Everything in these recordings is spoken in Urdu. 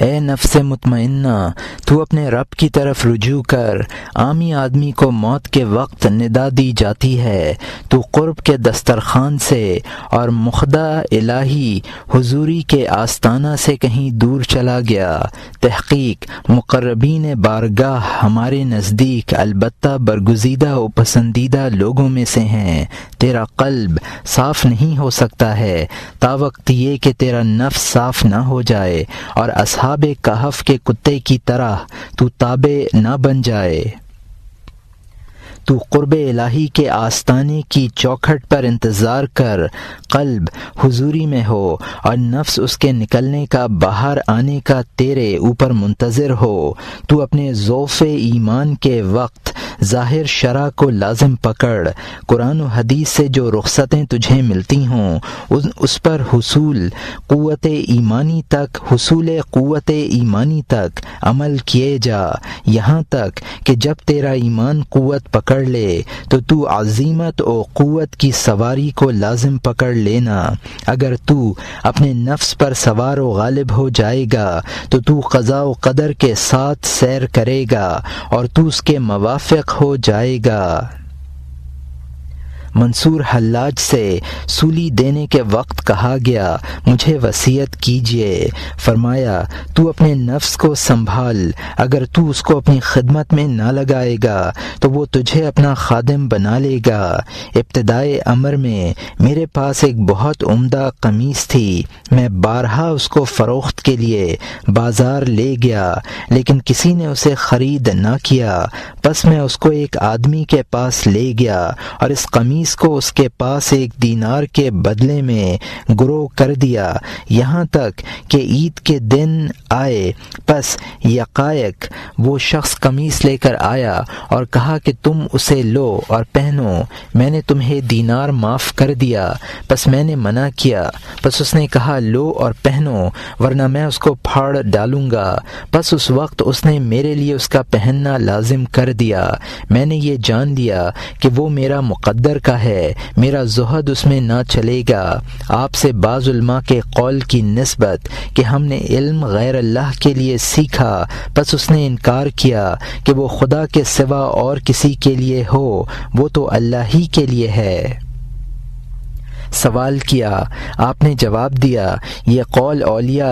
اے نفس مطمئنہ، تو اپنے رب کی طرف رجوع کر۔ عامی آدمی کو موت کے وقت ندا دی جاتی ہے، تو قرب کے دسترخوان سے اور مخدع الہی حضوری کے آستانہ سے کہیں دور چلا گیا۔ تحقیق مقربین بارگاہ ہمارے نزدیک البتہ برگزیدہ و پسندیدہ لوگوں میں سے ہیں۔ تیرا قلب صاف نہیں ہو سکتا ہے تا وقت یہ کہ تیرا نفس صاف نہ ہو جائے اور اصحاب کہف کے کتے کی طرح تو تابع نہ بن جائے۔ تو قرب الہی کے آستانے کی چوکھٹ پر انتظار کر، قلب حضوری میں ہو اور نفس اس کے نکلنے کا، باہر آنے کا تیرے اوپر منتظر ہو۔ تو اپنے ضعف ایمان کے وقت ظاہر شرع کو لازم پکڑ، قرآن و حدیث سے جو رخصتیں تجھے ملتی ہوں اس پر حصول قوت ایمانی تک عمل کیے جا، یہاں تک کہ جب تیرا ایمان قوت پکڑ لے تو عظیمت و قوت کی سواری کو لازم پکڑ لینا۔ اگر تو اپنے نفس پر سوار و غالب ہو جائے گا تو قضاء و قدر کے ساتھ سیر کرے گا اور تو اس کے موافق ہو جائے گا۔ منصور حلاج سے سولی دینے کے وقت کہا گیا، مجھے وصیت کیجیے۔ فرمایا، تو اپنے نفس کو سنبھال، اگر تو اس کو اپنی خدمت میں نہ لگائے گا تو وہ تجھے اپنا خادم بنا لے گا۔ ابتدائے امر میں میرے پاس ایک بہت عمدہ قمیص تھی، میں بارہا اس کو فروخت کے لیے بازار لے گیا، لیکن کسی نے اسے خرید نہ کیا۔ پس میں اس کو ایک آدمی کے پاس لے گیا اور اس قمیص کو اس کے پاس 1 دینار کے بدلے میں گرو کر دیا، یہاں تک کہ عید کے دن آئے۔ پس یکایک وہ شخص قمیص لے کر آیا اور کہا کہ تم اسے لو اور پہنو، میں نے تمہیں دینار معاف کر دیا۔ پس میں نے منع کیا، پس اس نے کہا لو اور پہنو ورنہ میں اس کو پھاڑ ڈالوں گا۔ پس اس وقت اس نے میرے لیے اس کا پہننا لازم کر دیا۔ میں نے یہ جان لیا کہ وہ میرا مقدر کا ہے، میرا زہد اس میں نہ چلے گا۔ آپ سے بعض علماء کے قول کی نسبت کہ ہم نے علم غیر اللہ کے لیے سیکھا، پس اس نے انکار کیا کہ وہ خدا کے سوا اور کسی کے لیے ہو، وہ تو اللہ ہی کے لیے ہے۔ سوال کیا، آپ نے جواب دیا، یہ قول اولیاء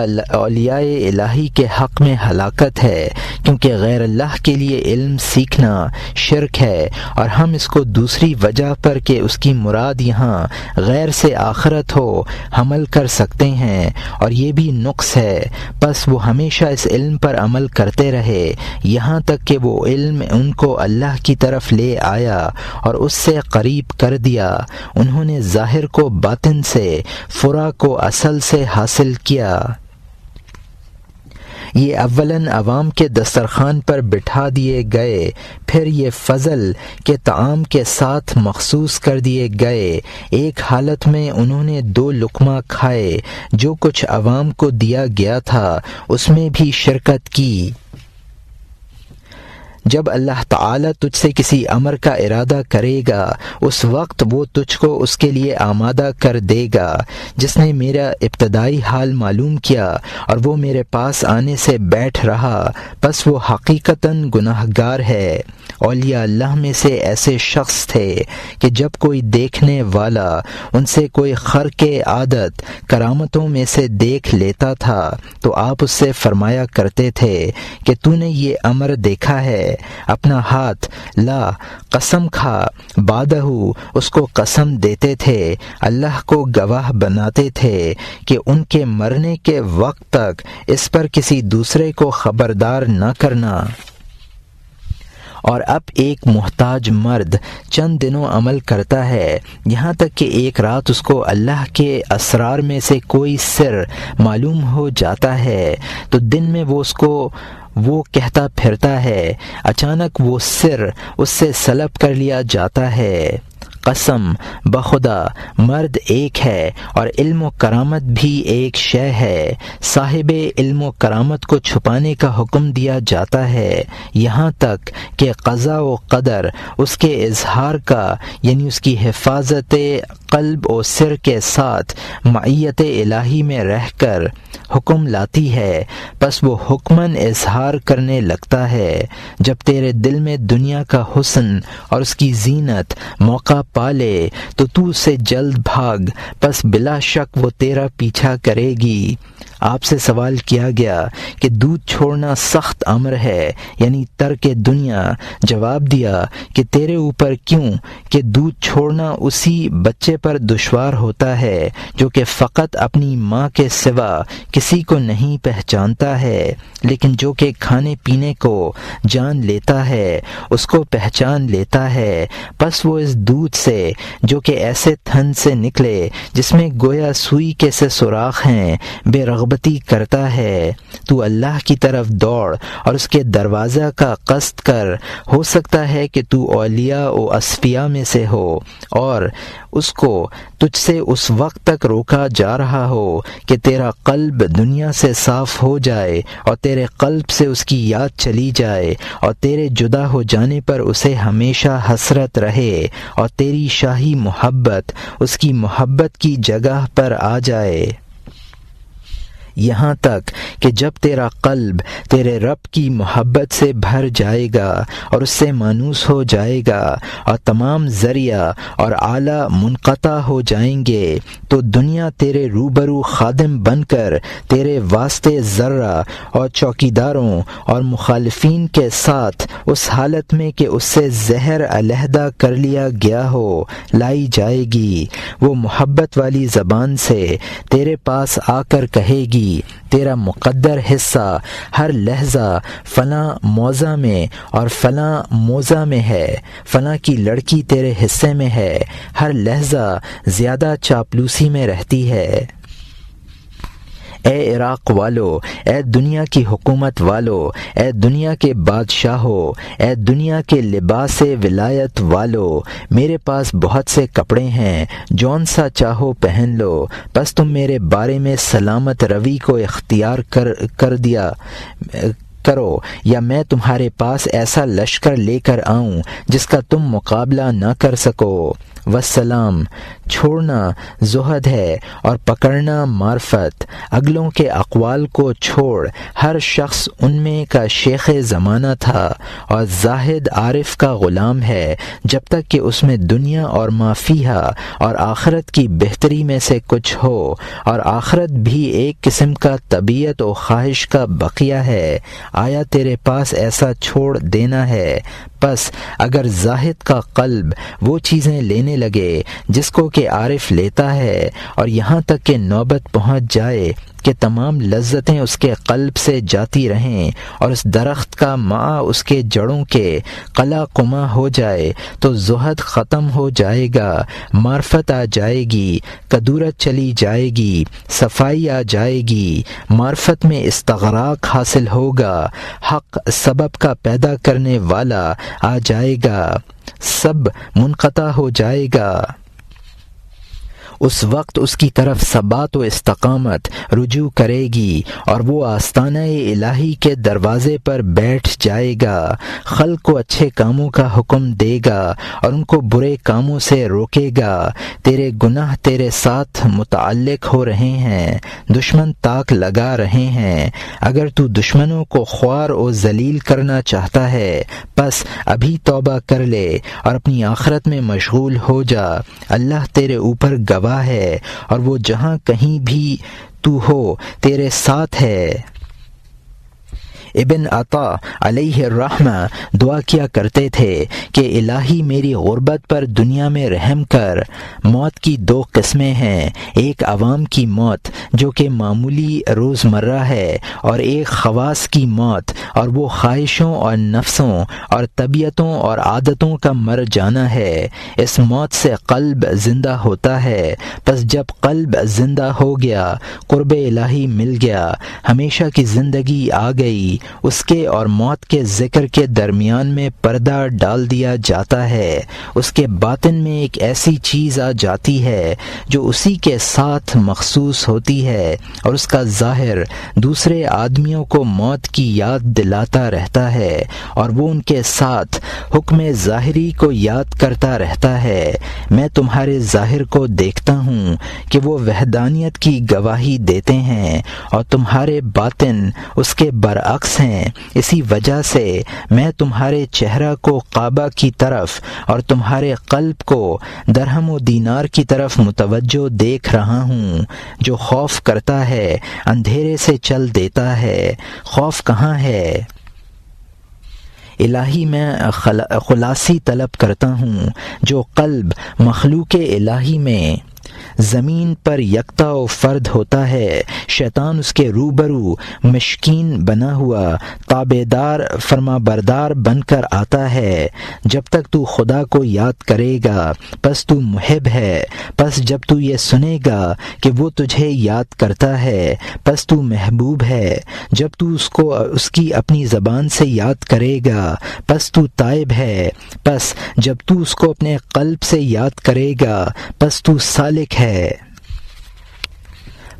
الہی کے حق میں ہلاکت ہے، کیونکہ غیر اللہ کے لیے علم سیکھنا شرک ہے، اور ہم اس کو دوسری وجہ پر کہ اس کی مراد یہاں غیر سے آخرت ہو حمل کر سکتے ہیں، اور یہ بھی نقص ہے۔ پس وہ ہمیشہ اس علم پر عمل کرتے رہے یہاں تک کہ وہ علم ان کو اللہ کی طرف لے آیا اور اس سے قریب کر دیا۔ انہوں نے ظاہر کو باطن سے، فرع کو اصل سے حاصل کیا۔ یہ اولاً عوام کے دسترخوان پر بٹھا دیے گئے، پھر یہ فضل کے طعام کے ساتھ مخصوص کر دیے گئے۔ ایک حالت میں انہوں نے 2 لقمہ کھائے، جو کچھ عوام کو دیا گیا تھا اس میں بھی شرکت کی۔ جب اللہ تعالیٰ تجھ سے کسی امر کا ارادہ کرے گا اس وقت وہ تجھ کو اس کے لیے آمادہ کر دے گا۔ جس نے میرا ابتدائی حال معلوم کیا اور وہ میرے پاس آنے سے بیٹھ رہا، پس وہ حقیقتاً گناہگار ہے۔ اولیاء اللہ میں سے ایسے شخص تھے کہ جب کوئی دیکھنے والا ان سے کوئی خرق عادت کرامتوں میں سے دیکھ لیتا تھا تو آپ اس سے فرمایا کرتے تھے کہ تو نے یہ امر دیکھا ہے، اپنا ہاتھ لا، قسم کھا۔ بعدہ اس کو قسم دیتے تھے، اللہ کو گواہ بناتے تھے کہ ان کے مرنے کے وقت تک اس پر کسی دوسرے کو خبردار نہ کرنا۔ اور اب ایک محتاج مرد چند دنوں عمل کرتا ہے، یہاں تک کہ ایک رات اس کو اللہ کے اسرار میں سے کوئی سر معلوم ہو جاتا ہے، تو دن میں وہ کہتا پھرتا ہے، اچانک وہ سر اس سے سلب کر لیا جاتا ہے۔ قسم بخدا مرد ایک ہے اور علم و کرامت بھی ایک شے ہے۔ صاحب علم و کرامت کو چھپانے کا حکم دیا جاتا ہے یہاں تک کہ قضا و قدر اس کے اظہار کا یعنی اس کی حفاظت قلب و سر کے ساتھ معیت الہی میں رہ کر حکم لاتی ہے، پس وہ حکماً اظہار کرنے لگتا ہے۔ جب تیرے دل میں دنیا کا حسن اور اس کی زینت موقع پالے تو اسے جلد بھاگ، پس بلا شک وہ تیرا پیچھا کرے گی۔ آپ سے سوال کیا گیا کہ دودھ چھوڑنا سخت امر ہے یعنی ترک دنیا۔ جواب دیا کہ تیرے اوپر کیوں کہ دودھ چھوڑنا اسی بچے پر دشوار ہوتا ہے جو کہ فقط اپنی ماں کے سوا کسی کو نہیں پہچانتا ہے، لیکن جو کہ کھانے پینے کو جان لیتا ہے اس کو پہچان لیتا ہے۔ پس وہ اس دودھ سے جو کہ ایسے تھن سے نکلے جس میں گویا سوئی کے سے سوراخ ہیں بے رغبتی کرتا ہے۔ تو اللہ کی طرف دوڑ اور اس کے دروازہ کا قصد کر، ہو سکتا ہے کہ تو اولیاء و اصفیاء میں سے ہو اور اس کو تجھ سے اس وقت تک روکا جا رہا ہو کہ تیرا قلب دنیا سے صاف ہو جائے اور تیرے قلب سے اس کی یاد چلی جائے اور تیرے جدا ہو جانے پر اسے ہمیشہ حسرت رہے اور تیری شاہی محبت اس کی محبت کی جگہ پر آ جائے، یہاں تک کہ جب تیرا قلب تیرے رب کی محبت سے بھر جائے گا اور اس سے مانوس ہو جائے گا اور تمام ذریعہ اور آلہ منقطع ہو جائیں گے تو دنیا تیرے روبرو خادم بن کر تیرے واسطے ذرہ اور چوکیداروں اور مخالفین کے ساتھ اس حالت میں کہ اس سے زہر علیحدہ کر لیا گیا ہو لائی جائے گی۔ وہ محبت والی زبان سے تیرے پاس آ کر کہے گی تیرا مقدر حصہ ہر لحظہ فلاں موضع میں اور فلاں موضع میں ہے، فلاں کی لڑکی تیرے حصے میں ہے، ہر لحظہ زیادہ چاپلوسی میں رہتی ہے۔ اے عراق والو، اے دنیا کی حکومت والو، اے دنیا کے بادشاہو، اے دنیا کے لباس ولایت والو، میرے پاس بہت سے کپڑے ہیں، جون سا چاہو پہن لو، بس تم میرے بارے میں سلامت روی کو اختیار کر دیا کرو یا میں تمہارے پاس ایسا لشکر لے کر آؤں جس کا تم مقابلہ نہ کر سکو۔ والسلام، چھوڑنا زہد ہے اور پکڑنا معرفت۔ اگلوں کے اقوال کو چھوڑ، ہر شخص ان میں کا شیخ زمانہ تھا اور زاہد عارف کا غلام ہے جب تک کہ اس میں دنیا اور ما فیہا اور آخرت کی بہتری میں سے کچھ ہو، اور آخرت بھی ایک قسم کا طبیعت و خواہش کا بقیہ ہے۔ آیا تیرے پاس ایسا چھوڑ دینا ہے؟ پس اگر زاہد کا قلب وہ چیزیں لینے لگے جس کو کہ عارف لیتا ہے اور یہاں تک کہ نوبت پہنچ جائے کہ تمام لذتیں اس کے قلب سے جاتی رہیں اور اس درخت کا مع اس کے جڑوں کے قلع قمع ہو جائے تو زہد ختم ہو جائے گا، معرفت آ جائے گی، کدورت چلی جائے گی، صفائی آ جائے گی، معرفت میں استغراق حاصل ہوگا، حق سبب کا پیدا کرنے والا آ جائے گا، سب منقطع ہو جائے گا۔ اس وقت اس کی طرف ثبات و استقامت رجوع کرے گی اور وہ آستانہ الہی کے دروازے پر بیٹھ جائے گا، خلق کو اچھے کاموں کا حکم دے گا اور ان کو برے کاموں سے روکے گا۔ تیرے گناہ تیرے ساتھ متعلق ہو رہے ہیں، دشمن طاق لگا رہے ہیں۔ اگر تو دشمنوں کو خوار و ذلیل کرنا چاہتا ہے پس ابھی توبہ کر لے اور اپنی آخرت میں مشغول ہو جا، اللہ تیرے اوپر گواہ ہے اور وہ جہاں کہیں بھی تو ہو تیرے ساتھ ہے۔ ابن عطا علیہ الرحمہ دعا کیا کرتے تھے کہ الہی میری غربت پر دنیا میں رحم کر۔ موت کی دو قسمیں ہیں، ایک عوام کی موت جو کہ معمولی روزمرہ ہے اور ایک خواص کی موت، اور وہ خواہشوں اور نفسوں اور طبیعتوں اور عادتوں کا مر جانا ہے۔ اس موت سے قلب زندہ ہوتا ہے، پس جب قلب زندہ ہو گیا، قرب الہی مل گیا، ہمیشہ کی زندگی آ گئی اس کے اور موت کے ذکر کے درمیان میں پردہ ڈال دیا جاتا ہے، اس کے باطن میں ایک ایسی چیز آ جاتی ہے جو اسی کے ساتھ مخصوص ہوتی ہے، اور اس کا ظاہر دوسرے آدمیوں کو موت کی یاد دلاتا رہتا ہے، اور وہ ان کے ساتھ حکم ظاہری کو یاد کرتا رہتا ہے۔ میں تمہارے ظاہر کو دیکھتا ہوں کہ وہ وحدانیت کی گواہی دیتے ہیں، اور تمہارے باطن اس کے برعکس ہیں۔ اسی وجہ سے میں تمہارے چہرہ کو کعبہ کی طرف اور تمہارے قلب کو درہم و دینار کی طرف متوجہ دیکھ رہا ہوں۔ جو خوف کرتا ہے اندھیرے سے چل دیتا ہے۔ خوف کہاں ہے؟ الہی میں خلاصی طلب کرتا ہوں۔ جو قلب مخلوق الہی میں زمین پر یکتا و فرد ہوتا ہے، شیطان اس کے روبرو مشکین بنا ہوا تابعدار فرما بردار بن کر آتا ہے۔ جب تک تو خدا کو یاد کرے گا پس تو محب ہے، پس جب تو یہ سنے گا کہ وہ تجھے یاد کرتا ہے پس تو محبوب ہے۔ جب تو اس کو اس کی اپنی زبان سے یاد کرے گا پس تو تائب ہے، پس جب تو اس کو اپنے قلب سے یاد کرے گا پس تو سالک ہے،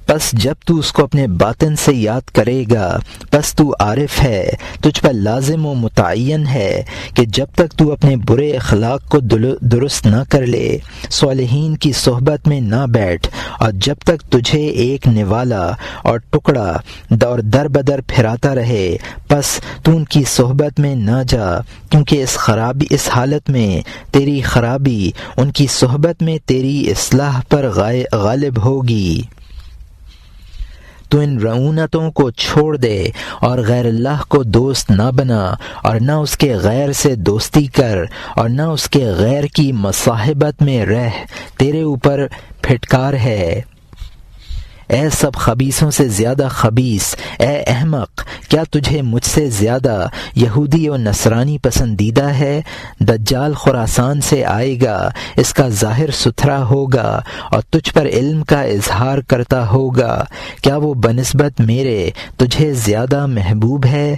پس جب تو اس کو اپنے باطن سے یاد کرے گا پس تو عارف ہے۔ تجھ پر لازم و متعین ہے کہ جب تک تو اپنے برے اخلاق کو درست نہ کر لے، صالحین کی صحبت میں نہ بیٹھ، اور جب تک تجھے ایک نوالا اور ٹکڑا در بدر پھراتا رہے پس تو ان کی صحبت میں نہ جا، کیونکہ اس حالت میں تیری خرابی ان کی صحبت میں تیری اصلاح پر غالب ہوگی۔ تو ان رعونتوں کو چھوڑ دے اور غیر اللہ کو دوست نہ بنا، اور نہ اس کے غیر سے دوستی کر، اور نہ اس کے غیر کی مصاحبت میں رہ، تیرے اوپر پھٹکار ہے۔ اے سب خبیثوں سے زیادہ خبیث، اے احمق، کیا تجھے مجھ سے زیادہ یہودی و نصرانی پسندیدہ ہے؟ دجال خراسان سے آئے گا، اس کا ظاہر ستھرا ہوگا اور تجھ پر علم کا اظہار کرتا ہوگا، کیا وہ بنسبت میرے تجھے زیادہ محبوب ہے؟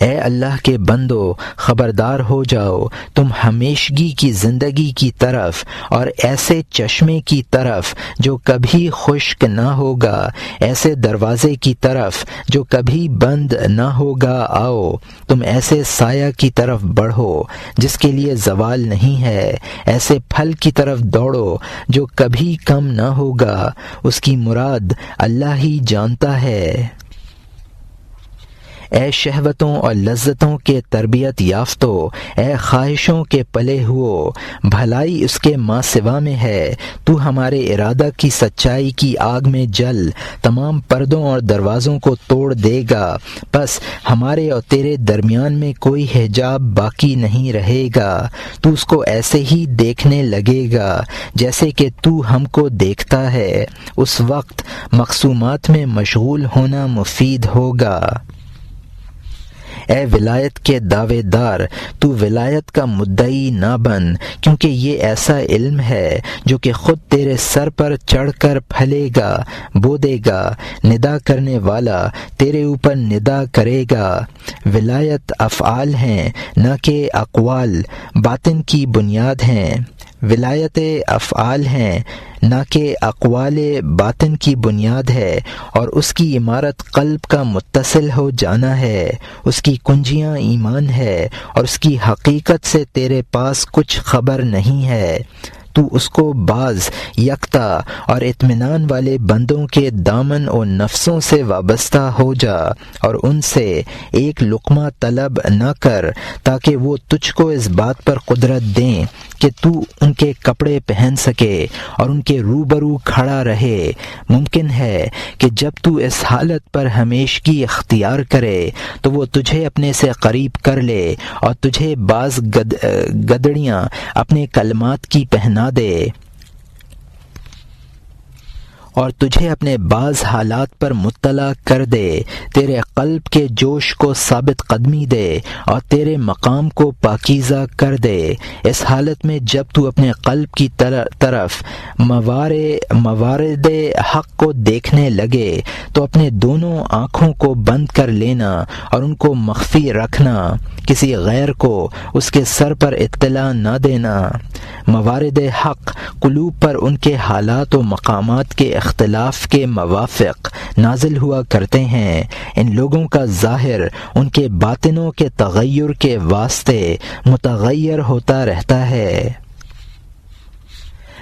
اے اللہ کے بندو، خبردار ہو جاؤ، تم ہمیشگی کی زندگی کی طرف اور ایسے چشمے کی طرف جو کبھی خشک نہ ہوگا، ایسے دروازے کی طرف جو کبھی بند نہ ہوگا آؤ۔ تم ایسے سایہ کی طرف بڑھو جس کے لیے زوال نہیں ہے، ایسے پھل کی طرف دوڑو جو کبھی کم نہ ہوگا، اس کی مراد اللہ ہی جانتا ہے۔ اے شہوتوں اور لذتوں کے تربیت یافتو، اے خواہشوں کے پلے ہوو، بھلائی اس کے ماں سوا میں ہے۔ تو ہمارے ارادہ کی سچائی کی آگ میں جل تمام پردوں اور دروازوں کو توڑ دے گا، پس ہمارے اور تیرے درمیان میں کوئی حجاب باقی نہیں رہے گا۔ تو اس کو ایسے ہی دیکھنے لگے گا جیسے کہ تو ہم کو دیکھتا ہے، اس وقت مقصومات میں مشغول ہونا مفید ہوگا۔ اے ولایت کے دعوے دار، تو ولایت کا مدعی نہ بن، کیونکہ یہ ایسا علم ہے جو کہ خود تیرے سر پر چڑھ کر پھلے گا، بودے گا، ندا کرنے والا تیرے اوپر ندا کرے گا۔ ولایت افعال ہیں نہ کہ اقوال، باطن کی بنیاد ہیں۔ ولایت افعال ہیں نہ کہ اقوال باطن کی بنیاد ہے، اور اس کی عمارت قلب کا متصل ہو جانا ہے، اس کی کنجیاں ایمان ہے، اور اس کی حقیقت سے تیرے پاس کچھ خبر نہیں ہے۔ تو اس کو بعض یکتا اور اطمینان والے بندوں کے دامن و نفسوں سے وابستہ ہو جا، اور ان سے ایک لقمہ طلب نہ کر تاکہ وہ تجھ کو اس بات پر قدرت دیں کہ تو ان کے کپڑے پہن سکے اور ان کے روبرو کھڑا رہے۔ ممکن ہے کہ جب تو اس حالت پر ہمیشگی اختیار کرے تو وہ تجھے اپنے سے قریب کر لے اور تجھے بعض گدڑیاں اپنے کلمات کی پہنا دے، اور تجھے اپنے بعض حالات پر مطلع کر دے، تیرے قلب کے جوش کو ثابت قدمی دے اور تیرے مقام کو پاکیزہ کر دے۔ اس حالت میں جب تو اپنے قلب کی طرف موارد حق کو دیکھنے لگے تو اپنے دونوں آنکھوں کو بند کر لینا اور ان کو مخفی رکھنا، کسی غیر کو اس کے سر پر اطلاع نہ دینا۔ موارد حق قلوب پر ان کے حالات و مقامات کے اختلاف کے موافق نازل ہوا کرتے ہیں۔ ان لوگوں کا ظاہر ان کے باطنوں کے تغیر کے واسطے متغیر ہوتا رہتا ہے۔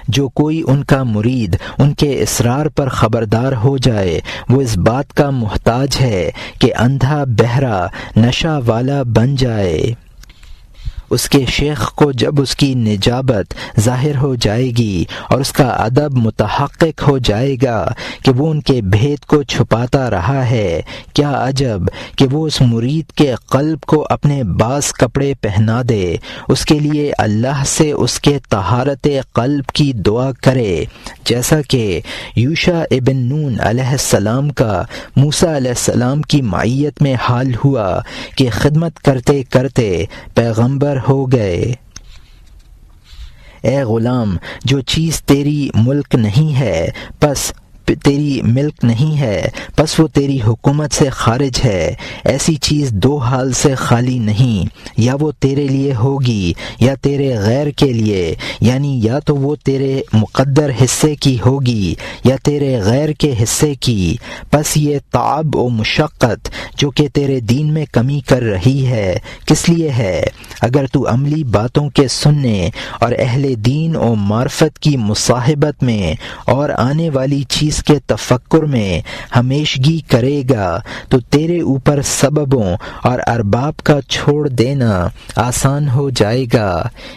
جو کوئی ان کا مرید ان کے اسرار پر خبردار ہو جائے وہ اس بات کا محتاج ہے کہ اندھا بہرا نشہ والا بن جائے۔ اس کے شیخ کو جب اس کی نجابت ظاہر ہو جائے گی اور اس کا ادب متحقق ہو جائے گا کہ وہ ان کے بھید کو چھپاتا رہا ہے، کیا عجب کہ وہ اس مرید کے قلب کو اپنے بعض کپڑے پہنا دے، اس کے لیے اللہ سے اس کے طہارت قلب کی دعا کرے، جیسا کہ یوشع ابن نون علیہ السلام کا موسیٰ علیہ السلام کی معیت میں حال ہوا کہ خدمت کرتے کرتے پیغمبر ہو گئے۔ اے غلام، جو چیز تیری ملک نہیں ہے پس وہ تیری حکومت سے خارج ہے، ایسی چیز دو حال سے خالی نہیں، یا وہ تیرے لیے ہوگی یا تیرے غیر کے لیے، یعنی یا تو وہ تیرے مقدر حصے کی ہوگی یا تیرے غیر کے حصے کی۔ پس یہ تعب و مشقت جو کہ تیرے دین میں کمی کر رہی ہے کس لیے ہے؟ اگر تو عملی باتوں کے سننے اور اہل دین و معرفت کی مصاحبت میں اور آنے والی چیز کے تفکر میں ہمیشگی کرے گا تو تیرے اوپر سببوں اور ارباب کا چھوڑ دینا آسان ہو جائے گا۔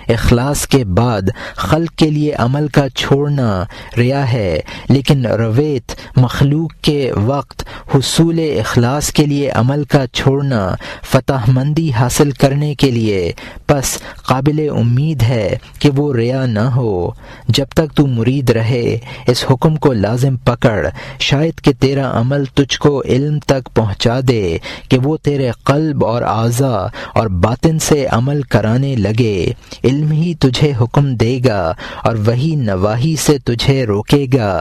اخلاص کے بعد خلق کے لیے عمل کا چھوڑنا ریا ہے، لیکن رویت مخلوق کے وقت حصول اخلاص کے لیے عمل کا چھوڑنا فتح مندی حاصل کرنے کے لیے پس قابل امید ہے کہ وہ ریا نہ ہو۔ جب تک تو مرید رہے اس حکم کو لازم پکڑ، شاید کہ تیرا عمل تجھ کو علم تک پہنچا دے کہ وہ تیرے قلب اور اعضاء اور باطن سے عمل کرانے لگے۔ علم ہی تجھے حکم دے گا اور وہی نواہی سے تجھے روکے گا۔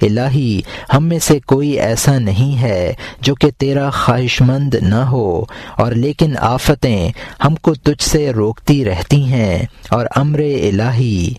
الہی، ہم میں سے کوئی ایسا نہیں ہے جو کہ تیرا خواہش مند نہ ہو، اور لیکن آفتیں ہم کو تجھ سے روکتی رہتی ہیں، اور امر الہی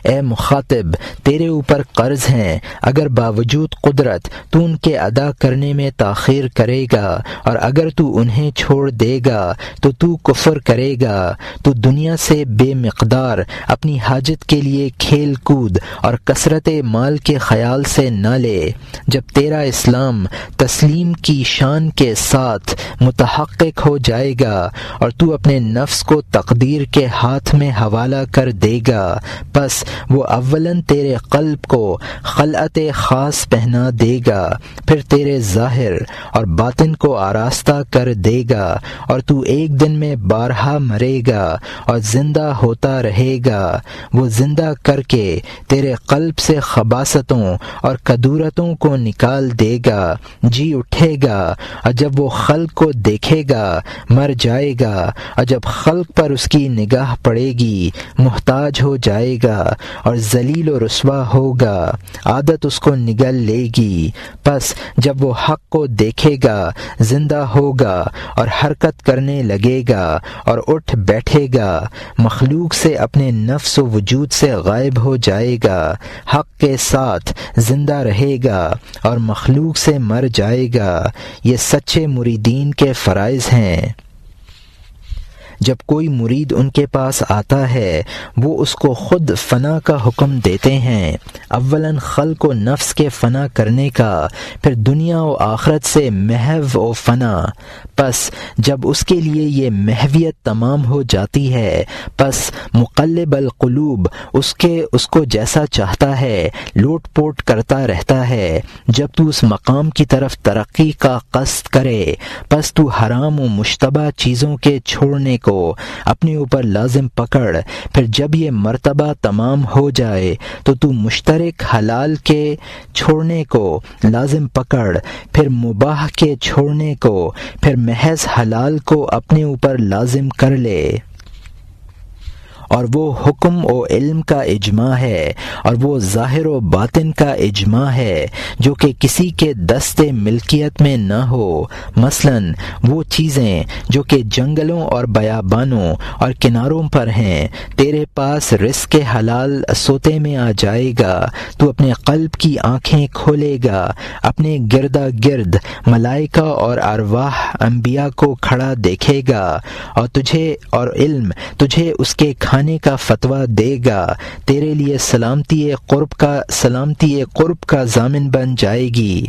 اے مخاطب تیرے اوپر قرض ہیں، اگر باوجود قدرت تو ان کے ادا کرنے میں تاخیر کرے گا، اور اگر تو انہیں چھوڑ دے گا تو کفر کرے گا۔ تو دنیا سے بے مقدار اپنی حاجت کے لیے کھیل کود اور کثرت مال کے خیال سے نہ لے۔ جب تیرا اسلام تسلیم کی شان کے ساتھ متحقق ہو جائے گا اور تو اپنے نفس کو تقدیر کے ہاتھ میں حوالہ کر دے گا، پس وہ اولاً تیرے قلب کو خلعت خاص پہنا دے گا، پھر تیرے ظاہر اور باطن کو آراستہ کر دے گا، اور تو ایک دن میں بارہا مرے گا اور زندہ ہوتا رہے گا۔ وہ زندہ کر کے تیرے قلب سے خباثتوں اور کدورتوں کو نکال دے گا، جی اٹھے گا، اور جب وہ خلق کو دیکھے گا مر جائے گا، اور جب خلق پر اس کی نگاہ پڑے گی محتاج ہو جائے گا اور ذلیل و رسوا ہوگا، عادت اس کو نگل لے گی۔ پس جب وہ حق کو دیکھے گا زندہ ہوگا اور حرکت کرنے لگے گا اور اٹھ بیٹھے گا، مخلوق سے اپنے نفس و وجود سے غائب ہو جائے گا، حق کے ساتھ زندہ رہے گا اور مخلوق سے مر جائے گا۔ یہ سچے مریدین کے فرائض ہیں۔ جب کوئی مرید ان کے پاس آتا ہے وہ اس کو خود فنا کا حکم دیتے ہیں، اولاً خلق و نفس کے فنا کرنے کا، پھر دنیا و آخرت سے محو و فنا۔ پس جب اس کے لیے یہ محویت تمام ہو جاتی ہے، پس مقلب القلوب اس کو جیسا چاہتا ہے لوٹ پوٹ کرتا رہتا ہے۔ جب تو اس مقام کی طرف ترقی کا قصد کرے، پس تو حرام و مشتبہ چیزوں کے چھوڑنے کو کو اپنے اوپر لازم پکڑ، پھر جب یہ مرتبہ تمام ہو جائے تو مشترک حلال کے چھوڑنے کو لازم پکڑ، پھر مباح کے چھوڑنے کو، پھر محض حلال کو اپنے اوپر لازم کر لے۔ اور وہ حکم و علم کا اجماع ہے اور وہ ظاہر و باطن کا اجماع ہے جو کہ کسی کے دست ملکیت میں نہ ہو، مثلاً وہ چیزیں جو کہ جنگلوں اور بیابانوں اور کناروں پر ہیں۔ تیرے پاس رزق حلال سوتے میں آ جائے گا، تو اپنے قلب کی آنکھیں کھولے گا، اپنے گردا گرد ملائکہ اور ارواح انبیاء کو کھڑا دیکھے گا، اور علم تجھے اس کے کھانے کا فتویٰ دے گا، تیرے لیے سلامتی قرب کا ضامن بن جائے گی،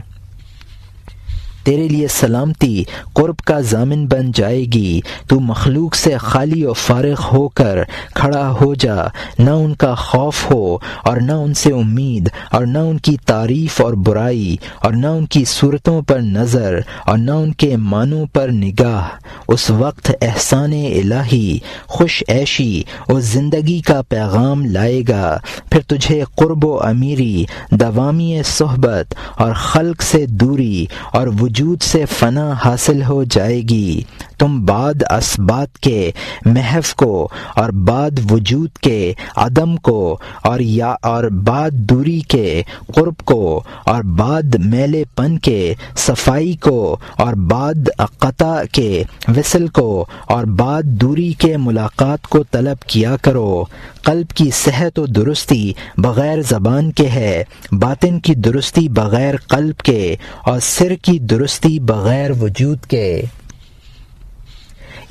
تیرے لیے سلامتی قرب کا ضامن بن جائے گی۔ تو مخلوق سے خالی و فارغ ہو کر کھڑا ہو جا، نہ ان کا خوف ہو اور نہ ان سے امید، اور نہ ان کی تعریف اور برائی، اور نہ ان کی صورتوں پر نظر، اور نہ ان کے معنوں پر نگاہ۔ اس وقت احسان الہی، خوش عیشی اور زندگی کا پیغام لائے گا، پھر تجھے قرب و امیری، دوامی صحبت اور خلق سے دوری اور وجود سے فنا حاصل ہو جائے گی۔ تم بعد اسبات کے محو کو اور بعد وجود کے عدم کو اور بعد دوری کے قرب کو اور بعد میلے پن کے صفائی کو اور بعد قطع کے وصل کو اور بعد دوری کے ملاقات کو طلب کیا کرو۔ قلب کی صحت و درستی بغیر زبان کے ہے، باطن کی درستی بغیر قلب کے، اور سر کی درستی بغیر وجود کے۔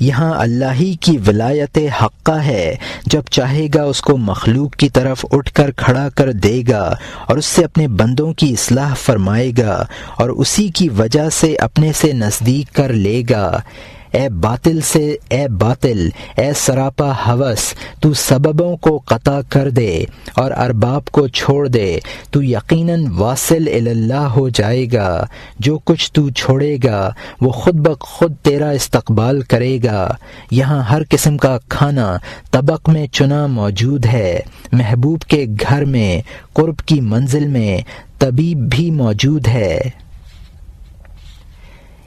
یہاں اللہ ہی کی ولایت حقہ ہے، جب چاہے گا اس کو مخلوق کی طرف اٹھ کر کھڑا کر دے گا اور اس سے اپنے بندوں کی اصلاح فرمائے گا اور اسی کی وجہ سے اپنے سے نزدیک کر لے گا۔ اے باطل، اے سراپا ہوس، تو سببوں کو قطع کر دے اور ارباب کو چھوڑ دے، تو یقیناً واصل اللہ ہو جائے گا۔ جو کچھ تو چھوڑے گا وہ خود بخود تیرا استقبال کرے گا۔ یہاں ہر قسم کا کھانا طبق میں چنا موجود ہے، محبوب کے گھر میں، قرب کی منزل میں طبیب بھی موجود ہے۔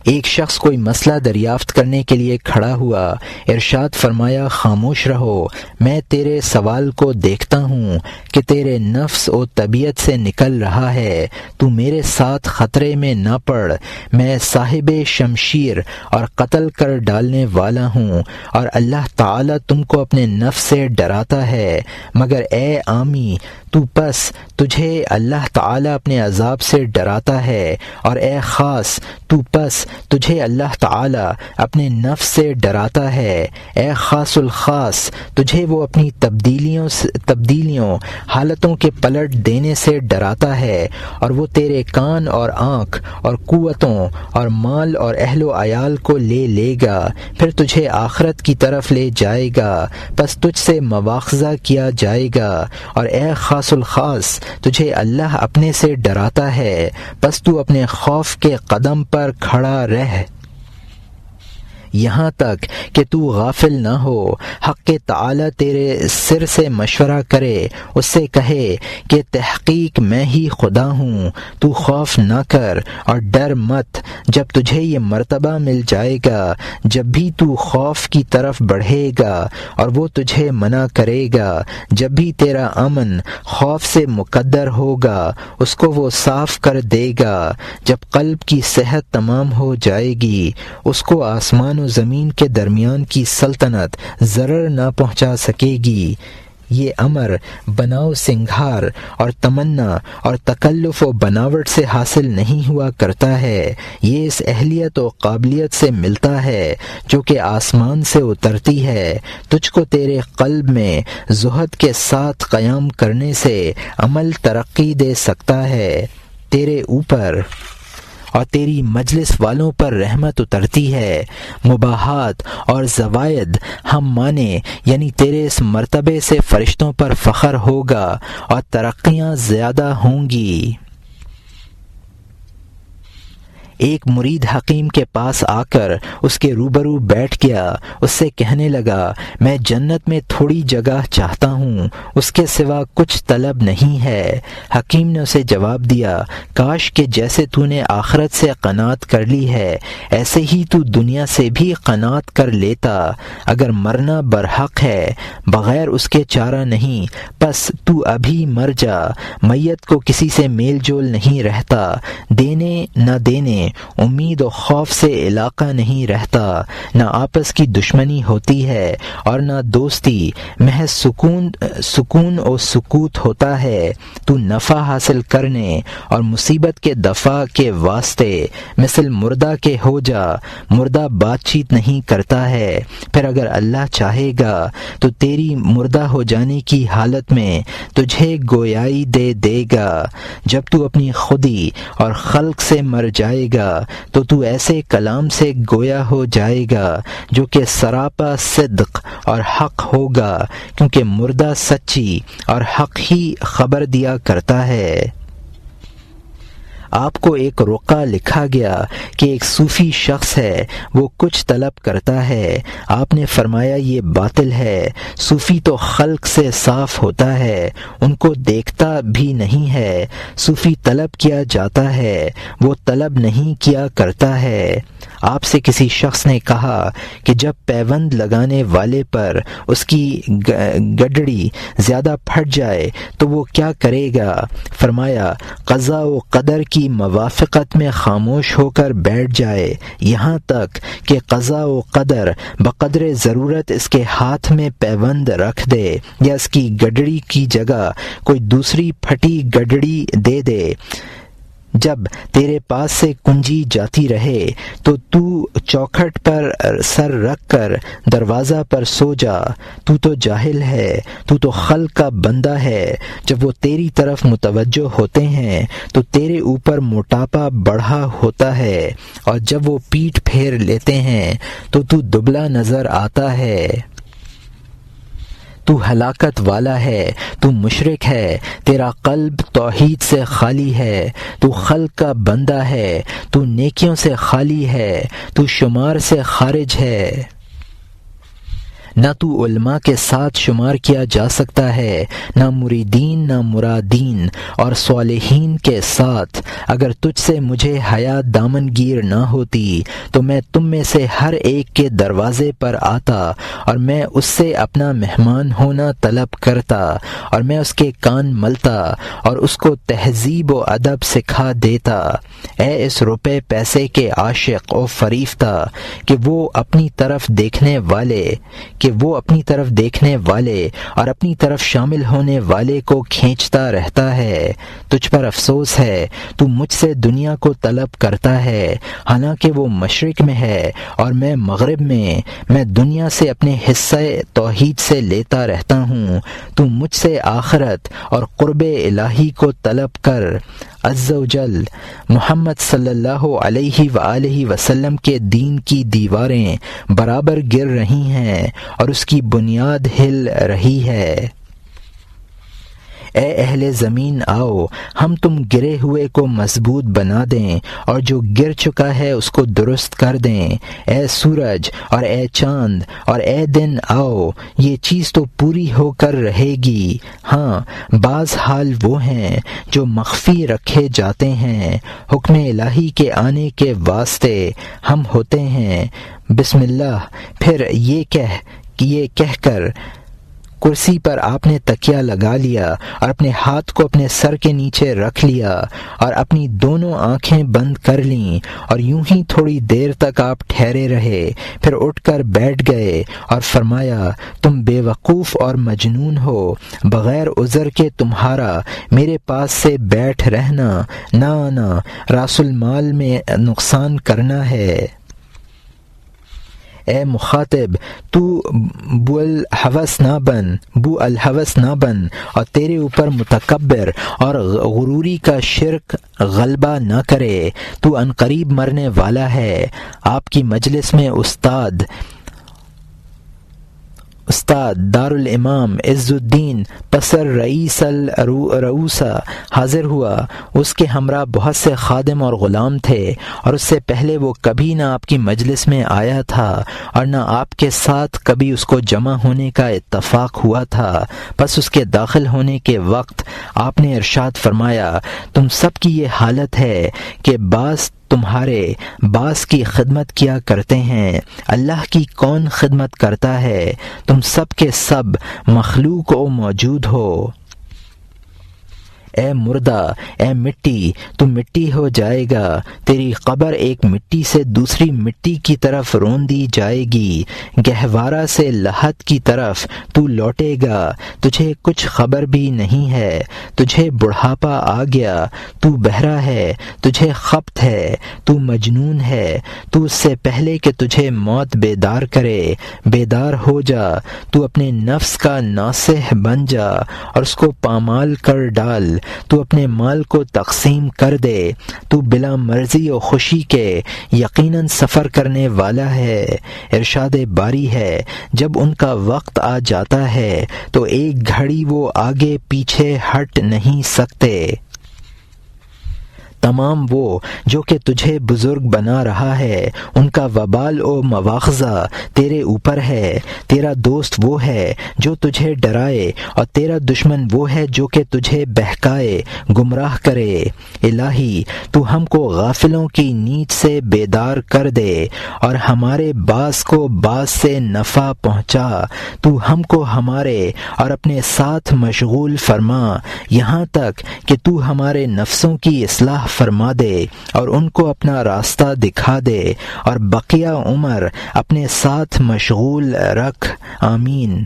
ایک شخص کوئی مسئلہ دریافت کرنے کے لیے کھڑا ہوا، ارشاد فرمایا خاموش رہو، میں تیرے سوال کو دیکھتا ہوں کہ تیرے نفس و طبیعت سے نکل رہا ہے، تو میرے ساتھ خطرے میں نہ پڑ، میں صاحب شمشیر اور قتل کر ڈالنے والا ہوں، اور اللہ تعالیٰ تم کو اپنے نفس سے ڈراتا ہے، مگر اے عامی تو پس تجھے اللہ تعالیٰ اپنے عذاب سے ڈراتا ہے، اور اے خاص تو پس تجھے اللہ تعالیٰ اپنے نفس سے ڈراتا ہے۔ اے خاص الخاص، تجھے وہ اپنی تبدیلیوں حالتوں کے پلٹ دینے سے ڈراتا ہے، اور وہ تیرے کان اور آنکھ اور قوتوں اور مال اور اہل و عیال کو لے گا، پھر تجھے آخرت کی طرف لے جائے گا، پس تجھ سے مواخذہ کیا جائے گا۔ اور اے خاص الخاص، تجھے اللہ اپنے سے ڈراتا ہے، پس تو اپنے خوف کے قدم پر کھڑا رہ، یہاں تک کہ تو غافل نہ ہو۔ حق تعالیٰ تیرے سر سے مشورہ کرے، اس سے کہے کہ تحقیق میں ہی خدا ہوں، تو خوف نہ کر اور ڈر مت۔ جب تجھے یہ مرتبہ مل جائے گا، جب بھی تو خوف کی طرف بڑھے گا اور وہ تجھے منع کرے گا، جب بھی تیرا امن خوف سے مقدر ہوگا، اس کو وہ صاف کر دے گا۔ جب قلب کی صحت تمام ہو جائے گی، اس کو آسمان و زمین کے درمیان کی سلطنت ضرر نہ پہنچا سکے گی۔ یہ امر بناؤ سنگھار اور تمنا اور تکلف و بناوٹ سے حاصل نہیں ہوا کرتا ہے، یہ اس اہلیت و قابلیت سے ملتا ہے جو کہ آسمان سے اترتی ہے۔ تجھ کو تیرے قلب میں زہد کے ساتھ قیام کرنے سے عمل ترقی دے سکتا ہے، تیرے اوپر اور تیری مجلس والوں پر رحمت اترتی ہے، مباحات اور زوائد ہم مانے، یعنی تیرے اس مرتبے سے فرشتوں پر فخر ہوگا اور ترقیاں زیادہ ہوں گی۔ ایک مرید حکیم کے پاس آ کر اس کے روبرو بیٹھ گیا، اس سے کہنے لگا میں جنت میں تھوڑی جگہ چاہتا ہوں، اس کے سوا کچھ طلب نہیں ہے۔ حکیم نے اسے جواب دیا کاش کہ جیسے تو نے آخرت سے قناعت کر لی ہے ایسے ہی تو دنیا سے بھی قناعت کر لیتا۔ اگر مرنا برحق ہے بغیر اس کے چارہ نہیں، پس تو ابھی مر جا۔ میت کو کسی سے میل جول نہیں رہتا، دینے نہ دینے، امید و خوف سے علاقہ نہیں رہتا، نہ آپس کی دشمنی ہوتی ہے اور نہ دوستی، محض سکون و سکوت ہوتا ہے۔ تو نفع حاصل کرنے اور مصیبت کے دفع کے واسطے مثل مردہ کے ہو جا۔ مردہ بات چیت نہیں کرتا ہے، پھر اگر اللہ چاہے گا تو تیری مردہ ہو جانے کی حالت میں تجھے گویائی دے گا۔ جب تو اپنی خودی اور خلق سے مر جائے گا تو تو ایسے کلام سے گویا ہو جائے گا جو کہ سراپا صدق اور حق ہوگا، کیونکہ مردہ سچی اور حق ہی خبر دیا کرتا ہے۔ آپ کو ایک رقعہ لکھا گیا کہ ایک صوفی شخص ہے، وہ کچھ طلب کرتا ہے۔ آپ نے فرمایا یہ باطل ہے، صوفی تو خلق سے صاف ہوتا ہے، ان کو دیکھتا بھی نہیں ہے۔ صوفی طلب کیا جاتا ہے، وہ طلب نہیں کیا کرتا ہے۔ آپ سے کسی شخص نے کہا کہ جب پیوند لگانے والے پر اس کی گڈڑی زیادہ پھٹ جائے تو وہ کیا کرے گا؟ فرمایا قضاء و قدر کی موافقت میں خاموش ہو کر بیٹھ جائے، یہاں تک کہ قضاء و قدر بقدر ضرورت اس کے ہاتھ میں پیوند رکھ دے یا اس کی گڈڑی کی جگہ کوئی دوسری پھٹی گڈڑی دے دے۔ جب تیرے پاس سے کنجی جاتی رہے تو چوکھٹ پر سر رکھ کر دروازہ پر سو جا۔ تو جاہل ہے، تو خلق کا بندہ ہے۔ جب وہ تیری طرف متوجہ ہوتے ہیں تو تیرے اوپر موٹاپا بڑھا ہوتا ہے، اور جب وہ پیٹھ پھیر لیتے ہیں تو دبلا نظر آتا ہے۔ تو ہلاکت والا ہے، تو مشرک ہے، تیرا قلب توحید سے خالی ہے، تو خلق کا بندہ ہے، تو نیکیوں سے خالی ہے، تو شمار سے خارج ہے۔ نہ تو علماء کے ساتھ شمار کیا جا سکتا ہے، نہ مریدین نہ مرادین اور صالحین کے ساتھ۔ اگر تجھ سے مجھے حیا دامن گیر نہ ہوتی تو میں تم میں سے ہر ایک کے دروازے پر آتا اور میں اس سے اپنا مہمان ہونا طلب کرتا، اور میں اس کے کان ملتا اور اس کو تہذیب و ادب سکھا دیتا۔ اے اس روپے پیسے کے عاشق و فریفتہ کہ وہ اپنی طرف دیکھنے والے اور اپنی طرف شامل ہونے والے کو کھینچتا رہتا ہے۔ تجھ پر افسوس ہے، تو مجھ سے دنیا کو طلب کرتا ہے، حالانکہ وہ مشرق میں ہے اور میں مغرب میں۔ میں دنیا سے اپنے حصہ توحید سے لیتا رہتا ہوں، تو مجھ سے آخرت اور قرب الہی کو طلب کر۔ عز و جل محمد صلی اللہ علیہ وآلہ وسلم کے دین کی دیواریں برابر گر رہی ہیں اور اس کی بنیاد ہل رہی ہے۔ اے اہل زمین آؤ، ہم تم گرے ہوئے کو مضبوط بنا دیں اور جو گر چکا ہے اس کو درست کر دیں۔ اے سورج اور اے چاند اور اے دن آؤ، یہ چیز تو پوری ہو کر رہے گی۔ ہاں، بعض حال وہ ہیں جو مخفی رکھے جاتے ہیں، حکم الہی کے آنے کے واسطے ہم ہوتے ہیں۔ بسم اللہ۔ پھر یہ کہہ کر کرسی پر آپ نے تکیہ لگا لیا اور اپنے ہاتھ کو اپنے سر کے نیچے رکھ لیا اور اپنی دونوں آنکھیں بند کر لیں، اور یوں ہی تھوڑی دیر تک آپ ٹھہرے رہے، پھر اٹھ کر بیٹھ گئے اور فرمایا تم بے وقوف اور مجنون ہو، بغیر عذر کے تمہارا میرے پاس سے بیٹھ رہنا نہ راس المال میں نقصان کرنا ہے۔ اے مخاطب، تو بو الحوث نہ بن اور تیرے اوپر متکبر اور غروری کا شرک غلبہ نہ کرے۔ تو عنقریب مرنے والا ہے۔ آپ کی مجلس میں استاد استاد دارالامام عز الدین پسر رئیس الرؤوسا حاضر ہوا۔ اس کے ہمراہ بہت سے خادم اور غلام تھے، اور اس سے پہلے وہ کبھی نہ آپ کی مجلس میں آیا تھا اور نہ آپ کے ساتھ کبھی اس کو جمع ہونے کا اتفاق ہوا تھا۔ بس اس کے داخل ہونے کے وقت آپ نے ارشاد فرمایا، تم سب کی یہ حالت ہے کہ بعض تمہارے باس کی خدمت کیا کرتے ہیں، اللہ کی کون خدمت کرتا ہے؟ تم سب کے سب مخلوق و موجود ہو۔ اے مردہ، اے مٹی، تو مٹی ہو جائے گا، تیری قبر ایک مٹی سے دوسری مٹی کی طرف رون دی جائے گی، گہوارہ سے لحد کی طرف تو لوٹے گا، تجھے کچھ خبر بھی نہیں ہے، تجھے بڑھاپا آ گیا، تو بہرا ہے، تجھے خبط ہے، تو مجنون ہے، تو اس سے پہلے کہ تجھے موت بیدار کرے، بیدار ہو جا، تو اپنے نفس کا ناصح بن جا اور اس کو پامال کر ڈال، تو اپنے مال کو تقسیم کر دے، تو بلا مرضی و خوشی کے یقیناً سفر کرنے والا ہے۔ ارشاد باری ہے، جب ان کا وقت آ جاتا ہے تو ایک گھڑی وہ آگے پیچھے ہٹ نہیں سکتے۔ تمام وہ جو کہ تجھے بزرگ بنا رہا ہے، ان کا وبال و مواخذہ تیرے اوپر ہے۔ تیرا دوست وہ ہے جو تجھے ڈرائے، اور تیرا دشمن وہ ہے جو کہ تجھے بہکائے، گمراہ کرے۔ الہی تو ہم کو غافلوں کی نیند سے بیدار کر دے، اور ہمارے باس کو باس سے نفع پہنچا۔ تو ہم کو ہمارے اور اپنے ساتھ مشغول فرما، یہاں تک کہ تو ہمارے نفسوں کی اصلاح فرما دے اور ان کو اپنا راستہ دکھا دے، اور بقیہ عمر اپنے ساتھ مشغول رکھ۔ آمین۔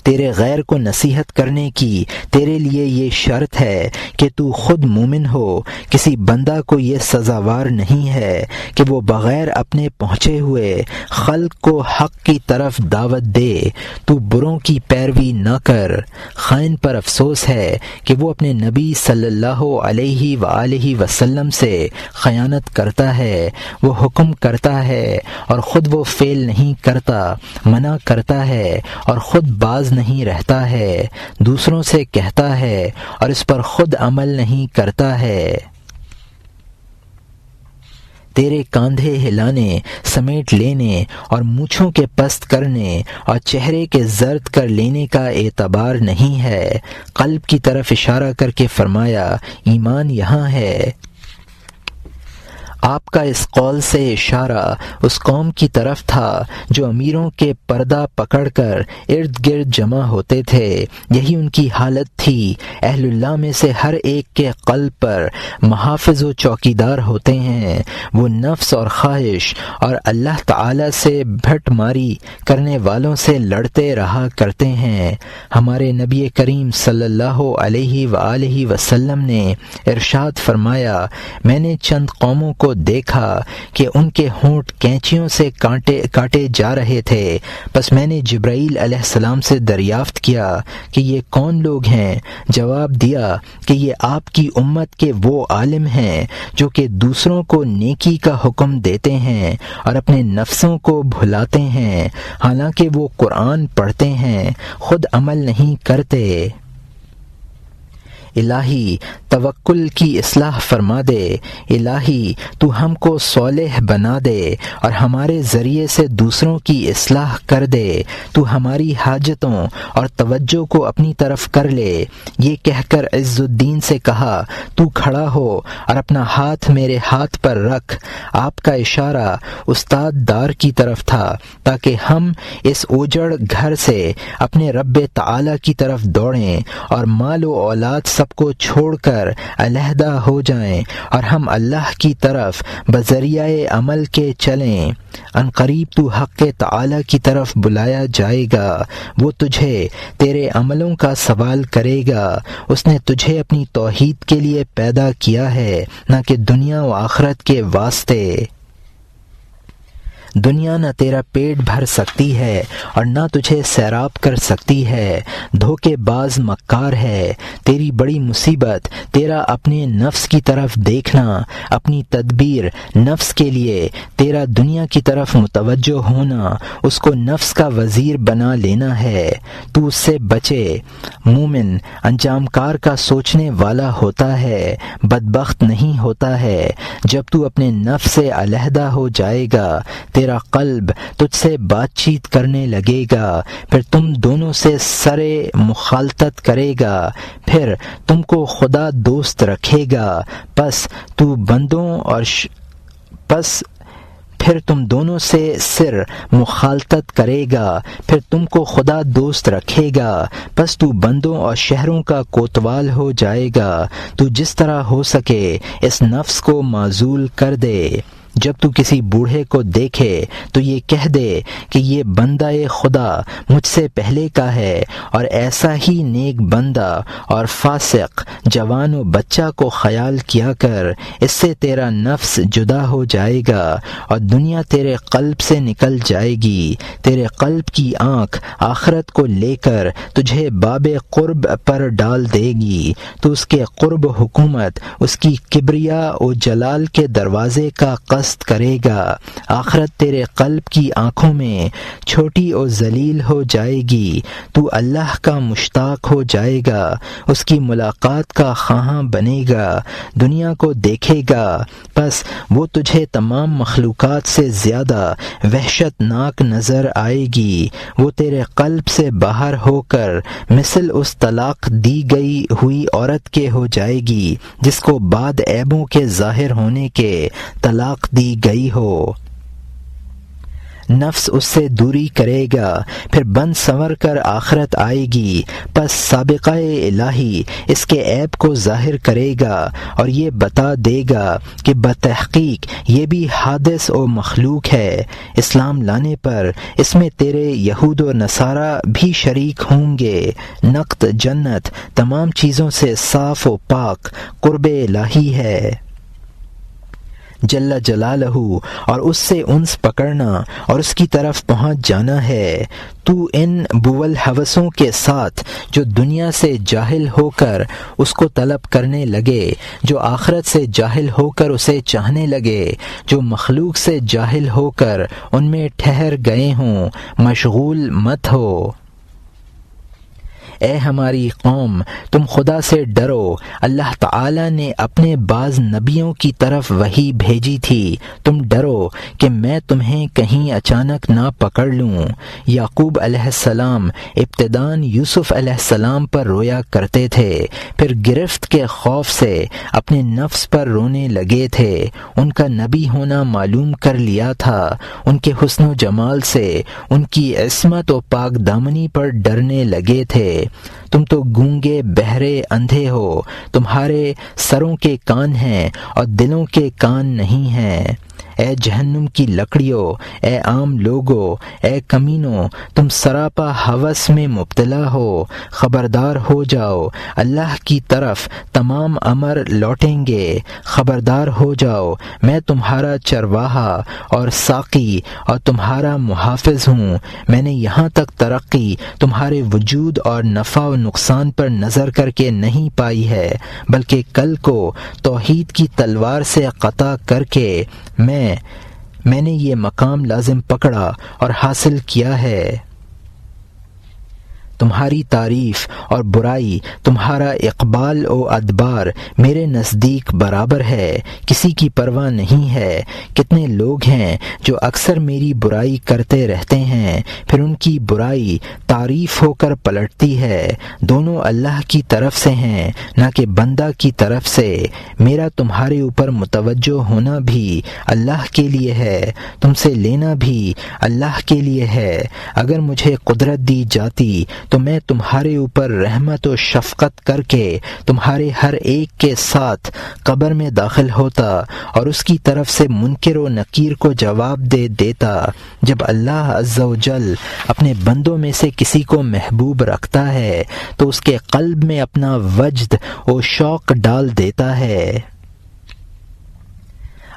تیرے غیر کو نصیحت کرنے کی تیرے لیے یہ شرط ہے کہ تو خود مومن ہو۔ کسی بندہ کو یہ سزاوار نہیں ہے کہ وہ بغیر اپنے پہنچے ہوئے خلق کو حق کی طرف دعوت دے۔ تو بروں کی پیروی نہ کر۔ خائن پر افسوس ہے کہ وہ اپنے نبی صلی اللہ علیہ وآلہ وسلم سے خیانت کرتا ہے۔ وہ حکم کرتا ہے اور خود وہ فعل نہیں کرتا، منع کرتا ہے اور خود باز نہیں رہتا ہے، دوسروں سے کہتا ہے اور اس پر خود عمل نہیں کرتا ہے۔ تیرے کاندھے ہلانے، سمیٹ لینے اور مونچھوں کے پست کرنے اور چہرے کے زرد کر لینے کا اعتبار نہیں ہے۔ قلب کی طرف اشارہ کر کے فرمایا، ایمان یہاں ہے۔ آپ کا اس قول سے اشارہ اس قوم کی طرف تھا جو امیروں کے پردہ پکڑ کر ارد گرد جمع ہوتے تھے۔ یہی ان کی حالت تھی۔ اہل اللہ میں سے ہر ایک کے قلب پر محافظ و چوکیدار ہوتے ہیں۔ وہ نفس اور خواہش اور اللہ تعالی سے بھٹ ماری کرنے والوں سے لڑتے رہا کرتے ہیں۔ ہمارے نبی کریم صلی اللہ علیہ وآلہ وسلم نے ارشاد فرمایا، میں نے چند قوموں کو دیکھا کہ ان کے ہونٹ کینچیوں سے کاٹے جا رہے تھے۔ بس میں نے جبرائیل علیہ السلام سے دریافت کیا کہ یہ کون لوگ ہیں؟ جواب دیا کہ یہ آپ کی امت کے وہ عالم ہیں جو کہ دوسروں کو نیکی کا حکم دیتے ہیں اور اپنے نفسوں کو بھلاتے ہیں، حالانکہ وہ قرآن پڑھتے ہیں، خود عمل نہیں کرتے۔ الہی توکل کی اصلاح فرما دے۔ الہی تو ہم کو صالح بنا دے اور ہمارے ذریعے سے دوسروں کی اصلاح کر دے۔ تو ہماری حاجتوں اور توجہ کو اپنی طرف کر لے۔ یہ کہہ کر عز الدین سے کہا، تو کھڑا ہو اور اپنا ہاتھ میرے ہاتھ پر رکھ۔ آپ کا اشارہ استاد دار کی طرف تھا تاکہ ہم اس اوجڑ گھر سے اپنے رب تعالی کی طرف دوڑیں اور مال و اولاد سب کو چھوڑ کر علیحدہ ہو جائیں اور ہم اللہ کی طرف بذریعہ عمل کے چلیں۔ ان قریب تو حق تعالی کی طرف بلایا جائے گا۔ وہ تجھے تیرے عملوں کا سوال کرے گا۔ اس نے تجھے اپنی توحید کے لیے پیدا کیا ہے، نہ کہ دنیا و آخرت کے واسطے۔ دنیا نہ تیرا پیٹ بھر سکتی ہے اور نہ تجھے سیراب کر سکتی ہے، دھوکے باز مکار ہے۔ تیری بڑی مصیبت تیرا اپنے نفس کی طرف دیکھنا، اپنی تدبیر نفس کے لیے تیرا دنیا کی طرف متوجہ ہونا، اس کو نفس کا وزیر بنا لینا ہے۔ تو اس سے بچے۔ مومن انجام کار کا سوچنے والا ہوتا ہے، بدبخت نہیں ہوتا ہے۔ جب تو اپنے نفس سے علیحدہ ہو جائے گا، تیرا قلب تجھ سے بات چیت کرنے لگے گا، پھر تم دونوں سے سرے مخالطت کرے گا، پھر تم کو خدا دوست رکھے گا، پھر تم دونوں سے سر مخالطت کرے گا، پھر تم کو خدا دوست رکھے گا، پس تو بندوں اور شہروں کا کوتوال ہو جائے گا۔ تو جس طرح ہو سکے اس نفس کو معزول کر دے۔ جب تو کسی بوڑھے کو دیکھے تو یہ کہہ دے کہ یہ بندہ خدا مجھ سے پہلے کا ہے، اور ایسا ہی نیک بندہ اور فاسق جوان و بچہ کو خیال کیا کر، اس سے تیرا نفس جدا ہو جائے گا اور دنیا تیرے قلب سے نکل جائے گی۔ تیرے قلب کی آنکھ آخرت کو لے کر تجھے باب قرب پر ڈال دے گی، تو اس کے قرب حکومت اس کی کبریا و جلال کے دروازے کا قصد کرے گا۔ آخرت تیرے قلب کی آنکھوں میں چھوٹی اور ذلیل ہو جائے گی، تو اللہ کا مشتاق ہو جائے گا، اس کی ملاقات کا خواہاں بنے گا، دنیا کو دیکھے گا، پس وہ تجھے تمام مخلوقات سے زیادہ وحشت ناک نظر آئے گی۔ وہ تیرے قلب سے باہر ہو کر مثل اس طلاق دی گئی ہوئی عورت کے ہو جائے گی جس کو بعد عیبوں کے ظاہر ہونے کے طلاق دی گئی ہو۔ نفس اس سے دوری کرے گا، پھر بند سنور کر آخرت آئے گی، پس سابقہ الہی اس کے عیب کو ظاہر کرے گا اور یہ بتا دے گا کہ بتحقیق یہ بھی حادث و مخلوق ہے۔ اسلام لانے پر اس میں تیرے یہود و نصارہ بھی شریک ہوں گے۔ نقد جنت تمام چیزوں سے صاف و پاک قرب الہی ہے جل جلالہ، اور اس سے انس پکڑنا اور اس کی طرف پہنچ جانا ہے۔ تو ان بول حوثوں کے ساتھ جو دنیا سے جاہل ہو کر اس کو طلب کرنے لگے، جو آخرت سے جاہل ہو کر اسے چاہنے لگے، جو مخلوق سے جاہل ہو کر ان میں ٹھہر گئے ہوں، مشغول مت ہو۔ اے ہماری قوم، تم خدا سے ڈرو۔ اللہ تعالی نے اپنے بعض نبیوں کی طرف وحی بھیجی تھی، تم ڈرو کہ میں تمہیں کہیں اچانک نہ پکڑ لوں۔ یعقوب علیہ السلام ابتداً یوسف علیہ السلام پر رویا کرتے تھے، پھر گرفت کے خوف سے اپنے نفس پر رونے لگے تھے۔ ان کا نبی ہونا معلوم کر لیا تھا، ان کے حسن و جمال سے، ان کی عصمت و پاک دامنی پر ڈرنے لگے تھے۔ تم تو گونگے بہرے اندھے ہو، تمہارے سروں کے کان ہیں اور دلوں کے کان نہیں ہیں۔ اے جہنم کی لکڑیوں، اے عام لوگو، اے کمینوں، تم سراپا ہوس میں مبتلا ہو۔ خبردار ہو جاؤ، اللہ کی طرف تمام امر لوٹیں گے۔ خبردار ہو جاؤ، میں تمہارا چرواہا اور ساقی اور تمہارا محافظ ہوں۔ میں نے یہاں تک ترقی تمہارے وجود اور نفع و نقصان پر نظر کر کے نہیں پائی ہے، بلکہ کل کو توحید کی تلوار سے قطع کر کے میں نے یہ مقام لازم پکڑا اور حاصل کیا ہے۔ تمہاری تعریف اور برائی، تمہارا اقبال و ادبار میرے نزدیک برابر ہے، کسی کی پرواہ نہیں ہے۔ کتنے لوگ ہیں جو اکثر میری برائی کرتے رہتے ہیں، پھر ان کی برائی تعریف ہو کر پلٹتی ہے۔ دونوں اللہ کی طرف سے ہیں، نہ کہ بندہ کی طرف سے۔ میرا تمہارے اوپر متوجہ ہونا بھی اللہ کے لیے ہے، تم سے لینا بھی اللہ کے لیے ہے۔ اگر مجھے قدرت دی جاتی تو میں تمہارے اوپر رحمت و شفقت کر کے تمہارے ہر ایک کے ساتھ قبر میں داخل ہوتا اور اس کی طرف سے منکر و نکیر کو جواب دے دیتا۔ جب اللہ عز و جل اپنے بندوں میں سے کسی کو محبوب رکھتا ہے تو اس کے قلب میں اپنا وجد و شوق ڈال دیتا ہے۔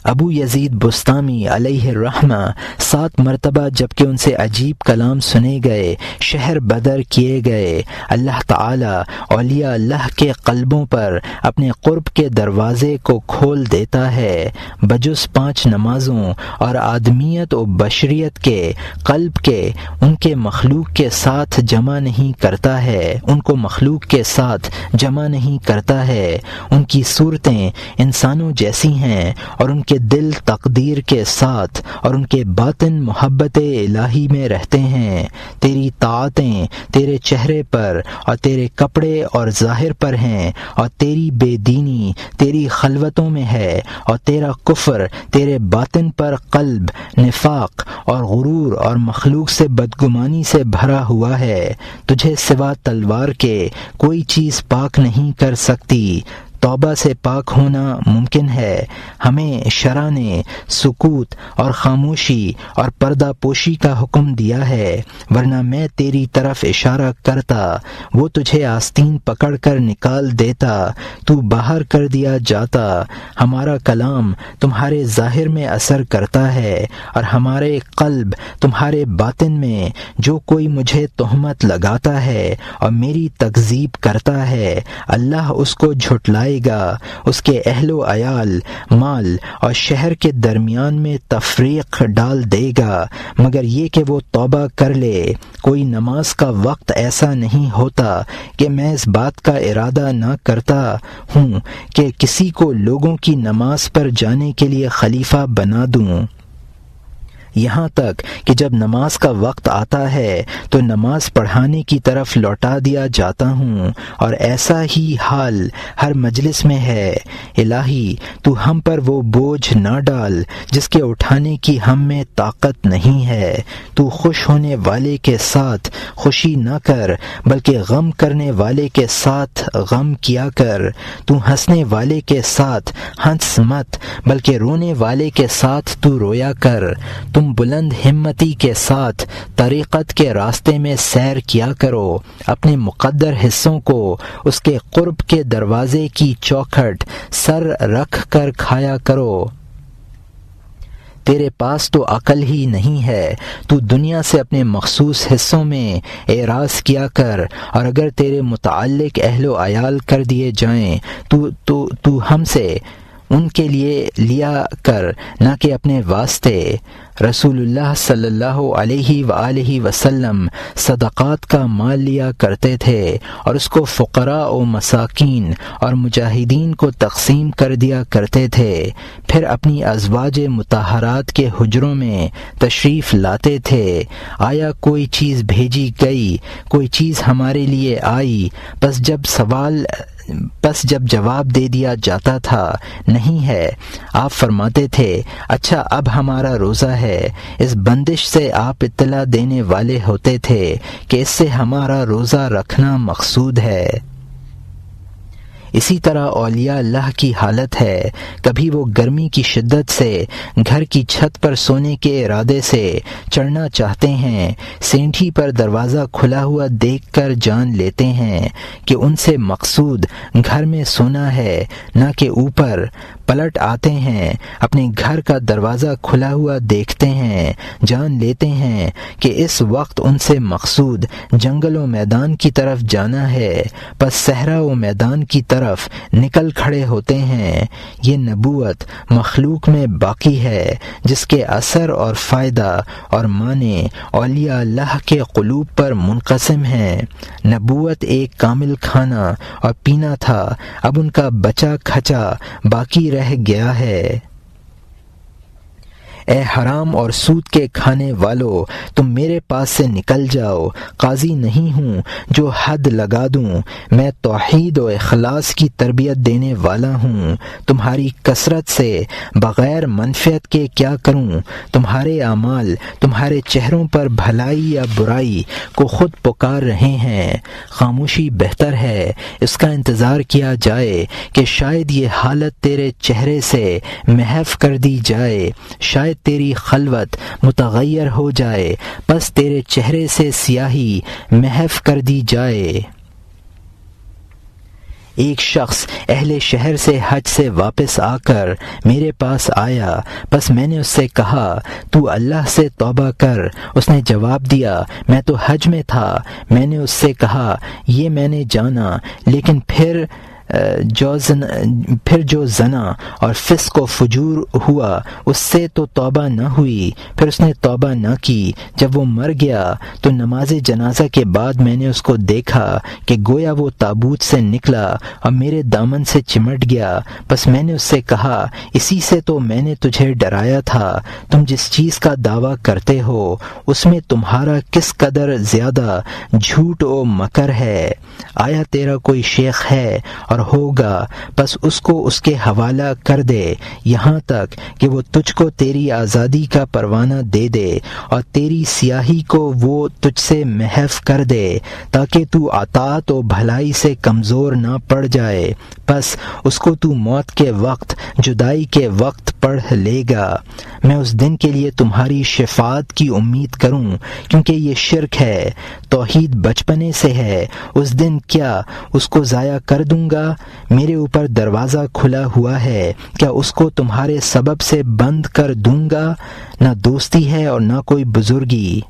ابو یزید بستامی علیہ الرحمہ 7 مرتبہ جبکہ ان سے عجیب کلام سنے گئے شہر بدر کیے گئے۔ اللہ تعالی اولیاء اللہ کے قلبوں پر اپنے قرب کے دروازے کو کھول دیتا ہے، بجز 5 نمازوں اور آدمیت و بشریت کے قلب کے ان کے مخلوق کے ساتھ جمع نہیں کرتا ہے، ان کو مخلوق کے ساتھ جمع نہیں کرتا ہے۔ ان کی صورتیں انسانوں جیسی ہیں اور ان کے دل تقدیر کے ساتھ اور ان کے باطن محبت الہی میں رہتے ہیں۔ تیری طاعتیں تیرے چہرے پر اور تیرے کپڑے اور ظاہر پر ہیں، اور تیری بے دینی تیری خلوتوں میں ہے، اور تیرا کفر تیرے باطن پر قلب نفاق اور غرور اور مخلوق سے بدگمانی سے بھرا ہوا ہے۔ تجھے سوا تلوار کے کوئی چیز پاک نہیں کر سکتی۔ توبہ سے پاک ہونا ممکن ہے۔ ہمیں شرع نے سکوت اور خاموشی اور پردہ پوشی کا حکم دیا ہے، ورنہ میں تیری طرف اشارہ کرتا، وہ تجھے آستین پکڑ کر نکال دیتا، تو باہر کر دیا جاتا۔ ہمارا کلام تمہارے ظاہر میں اثر کرتا ہے اور ہمارے قلب تمہارے باطن میں۔ جو کوئی مجھے تہمت لگاتا ہے اور میری تکذیب کرتا ہے، اللہ اس کو جھٹلائے گا، اس کے اہل و عیال، مال اور شہر کے درمیان میں تفریق ڈال دے گا، مگر یہ کہ وہ توبہ کر لے۔ کوئی نماز کا وقت ایسا نہیں ہوتا کہ میں اس بات کا ارادہ نہ کرتا ہوں کہ کسی کو لوگوں کی نماز پر جانے کے لیے خلیفہ بنا دوں، یہاں تک کہ جب نماز کا وقت آتا ہے تو نماز پڑھانے کی طرف لوٹا دیا جاتا ہوں، اور ایسا ہی حال ہر مجلس میں ہے۔ الہی تو ہم پر وہ بوجھ نہ ڈال جس کے اٹھانے کی ہم میں طاقت نہیں ہے۔ تو خوش ہونے والے کے ساتھ خوشی نہ کر بلکہ غم کرنے والے کے ساتھ غم کیا کر۔ تو ہنسنے والے کے ساتھ ہنس مت بلکہ رونے والے کے ساتھ تو رویا کر۔ تم بلند ہمتی کے ساتھ طریقت کے راستے میں سیر کیا کرو، اپنے مقدر حصوں کو اس کے قرب کے دروازے کی چوکھٹ سر رکھ کر کھایا کرو۔ تیرے پاس تو عقل ہی نہیں ہے، تو دنیا سے اپنے مخصوص حصوں میں اعراض کیا کر، اور اگر تیرے متعلق اہل و عیال کر دیے جائیں تو ہم سے ان کے لیے لیا کر، نہ کہ اپنے واسطے۔ رسول اللہ صلی اللہ علیہ وآلہ وسلم صدقات کا مال لیا کرتے تھے اور اس کو فقراء و مساکین اور مجاہدین کو تقسیم کر دیا کرتے تھے، پھر اپنی ازواج مطہرات کے حجروں میں تشریف لاتے تھے۔ آیا کوئی چیز بھیجی گئی، کوئی چیز ہمارے لیے آئی، پس جب جواب دے دیا جاتا تھا نہیں ہے، آپ فرماتے تھے اچھا اب ہمارا روزہ ہے۔ اس بندش سے آپ اطلاع دینے والے ہوتے تھے کہ اس سے ہمارا روزہ رکھنا مقصود ہے۔ اسی طرح اولیاء اللہ کی حالت ہے، کبھی وہ گرمی کی شدت سے گھر کی چھت پر سونے کے ارادے سے چڑھنا چاہتے ہیں، سینٹھی پر دروازہ کھلا ہوا دیکھ کر جان لیتے ہیں کہ ان سے مقصود گھر میں سونا ہے نہ کہ اوپر، پلٹ آتے ہیں، اپنے گھر کا دروازہ کھلا ہوا دیکھتے ہیں، جان لیتے ہیں کہ اس وقت ان سے مقصود جنگل و میدان کی طرف جانا ہے، پس صحرا و میدان کی طرف نکل کھڑے ہوتے ہیں۔ یہ نبوت مخلوق میں باقی ہے جس کے اثر اور فائدہ اور معنی اولیاء اللہ کے قلوب پر منقسم ہیں۔ نبوت ایک کامل کھانا اور پینا تھا، اب ان کا بچا کھچا باقی رہ گیا ہے۔ اے حرام اور سود کے کھانے والو، تم میرے پاس سے نکل جاؤ، قاضی نہیں ہوں جو حد لگا دوں، میں توحید و اخلاص کی تربیت دینے والا ہوں۔ تمہاری کثرت سے بغیر منفعت کے کیا کروں؟ تمہارے اعمال تمہارے چہروں پر بھلائی یا برائی کو خود پکار رہے ہیں۔ خاموشی بہتر ہے، اس کا انتظار کیا جائے کہ شاید یہ حالت تیرے چہرے سے محو کر دی جائے، شاید تیری خلوت متغیر ہو جائے، پس تیرے چہرے سے سیاہی محو کر دی جائے۔ ایک شخص اہل شہر سے حج سے واپس آ کر میرے پاس آیا، بس میں نے اس سے کہا تو اللہ سے توبہ کر۔ اس نے جواب دیا میں تو حج میں تھا۔ میں نے اس سے کہا یہ میں نے جانا، لیکن پھر جو زنا اور فسق و فجور ہوا اس سے تو توبہ نہ ہوئی۔ پھر اس نے توبہ نہ کی۔ جب وہ مر گیا تو نماز جنازہ کے بعد میں نے اس کو دیکھا کہ گویا وہ تابوت سے نکلا اور میرے دامن سے چمٹ گیا۔ بس میں نے اس سے کہا اسی سے تو میں نے تجھے ڈرایا تھا، تم جس چیز کا دعویٰ کرتے ہو اس میں تمہارا کس قدر زیادہ جھوٹ و مکر ہے۔ آیا تیرا کوئی شیخ ہے اور ہوگا، بس اس کو اس کے حوالہ کر دے یہاں تک کہ وہ تجھ کو تیری آزادی کا پروانہ دے دے اور تیری سیاہی کو وہ تجھ سے محو کر دے تاکہ تو اطاعت و بھلائی سے کمزور نہ پڑ جائے۔ بس اس کو تو موت کے وقت، جدائی کے وقت پڑھ لے گا۔ میں اس دن کے لیے تمہاری شفاعت کی امید کروں، کیونکہ یہ شرک ہے، توحید بچپنے سے ہے۔ اس دن کیا اس کو ضائع کر دوں گا؟ میرے اوپر دروازہ کھلا ہوا ہے، کیا اس کو تمہارے سبب سے بند کر دوں گا؟ نہ دوستی ہے اور نہ کوئی بزرگی۔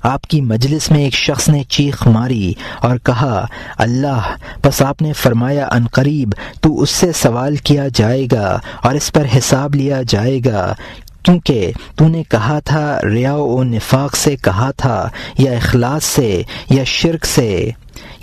آپ کی مجلس میں ایک شخص نے چیخ ماری اور کہا اللہ، پس آپ نے فرمایا عنقریب تو اس سے سوال کیا جائے گا اور اس پر حساب لیا جائے گا، کیونکہ تو نے کہا تھا ریا و نفاق سے کہا تھا یا اخلاص سے یا شرک سے۔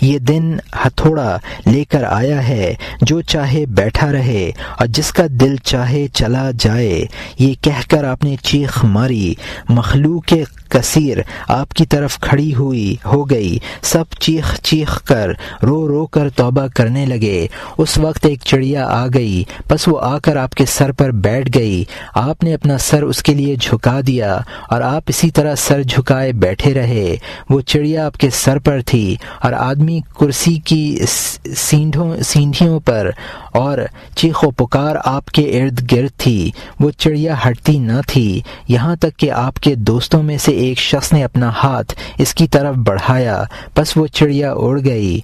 یہ دن ہتھوڑا لے کر آیا ہے، جو چاہے بیٹھا رہے اور جس کا دل چاہے چلا جائے۔ یہ کہہ کر آپ نے چیخ ماری، مخلوق کثیر آپ کی طرف کھڑی ہو گئی، سب چیخ چیخ کر رو رو کر توبہ کرنے لگے۔ اس وقت ایک چڑیا آ گئی، پس وہ آ کر آپ کے سر پر بیٹھ گئی۔ آپ نے اپنا سر اس کے لیے جھکا دیا اور آپ اسی طرح سر جھکائے بیٹھے رہے۔ وہ چڑیا آپ کے سر پر تھی اور آدمی کرسی کی سینڈھیوں پر، اور چیخ و پکار آپ کے ارد گرد تھی۔ وہ چڑیا ہٹتی نہ تھی، یہاں تک کہ آپ کے دوستوں میں سے ایک شخص نے اپنا ہاتھ اس کی طرف بڑھایا، بس وہ چڑیا اڑ گئی۔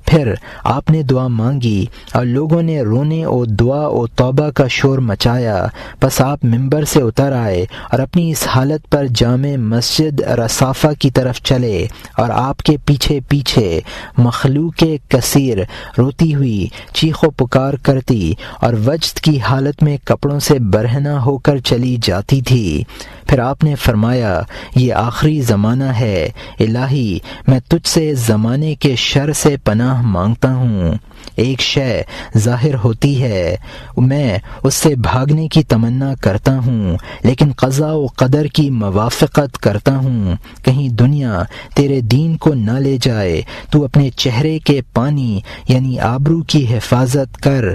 پھر آپ نے دعا مانگی اور لوگوں نے رونے اور دعا اور توبہ کا شور مچایا۔ بس آپ ممبر سے اتر آئے اور اپنی اس حالت پر جامع مسجد رصافہ کی طرف چلے، اور آپ کے پیچھے پیچھے مخلوق کثیر روتی ہوئی چیخ و پکار کرتی اور وجد کی حالت میں کپڑوں سے برہنہ ہو کر چلی جاتی تھی۔ پھر آپ نے فرمایا یہ آخری زمانہ ہے، الہی میں تجھ سے زمانے کے شر سے پناہ مانگتا ہوں۔ ایک شے ظاہر ہوتی ہے، میں اس سے بھاگنے کی تمنا کرتا ہوں، لیکن قضاء و قدر کی موافقت کرتا ہوں۔ کہیں دنیا تیرے دین کو نہ لے جائے۔ تو اپنے چہرے کے پانی یعنی آبرو کی حفاظت کر،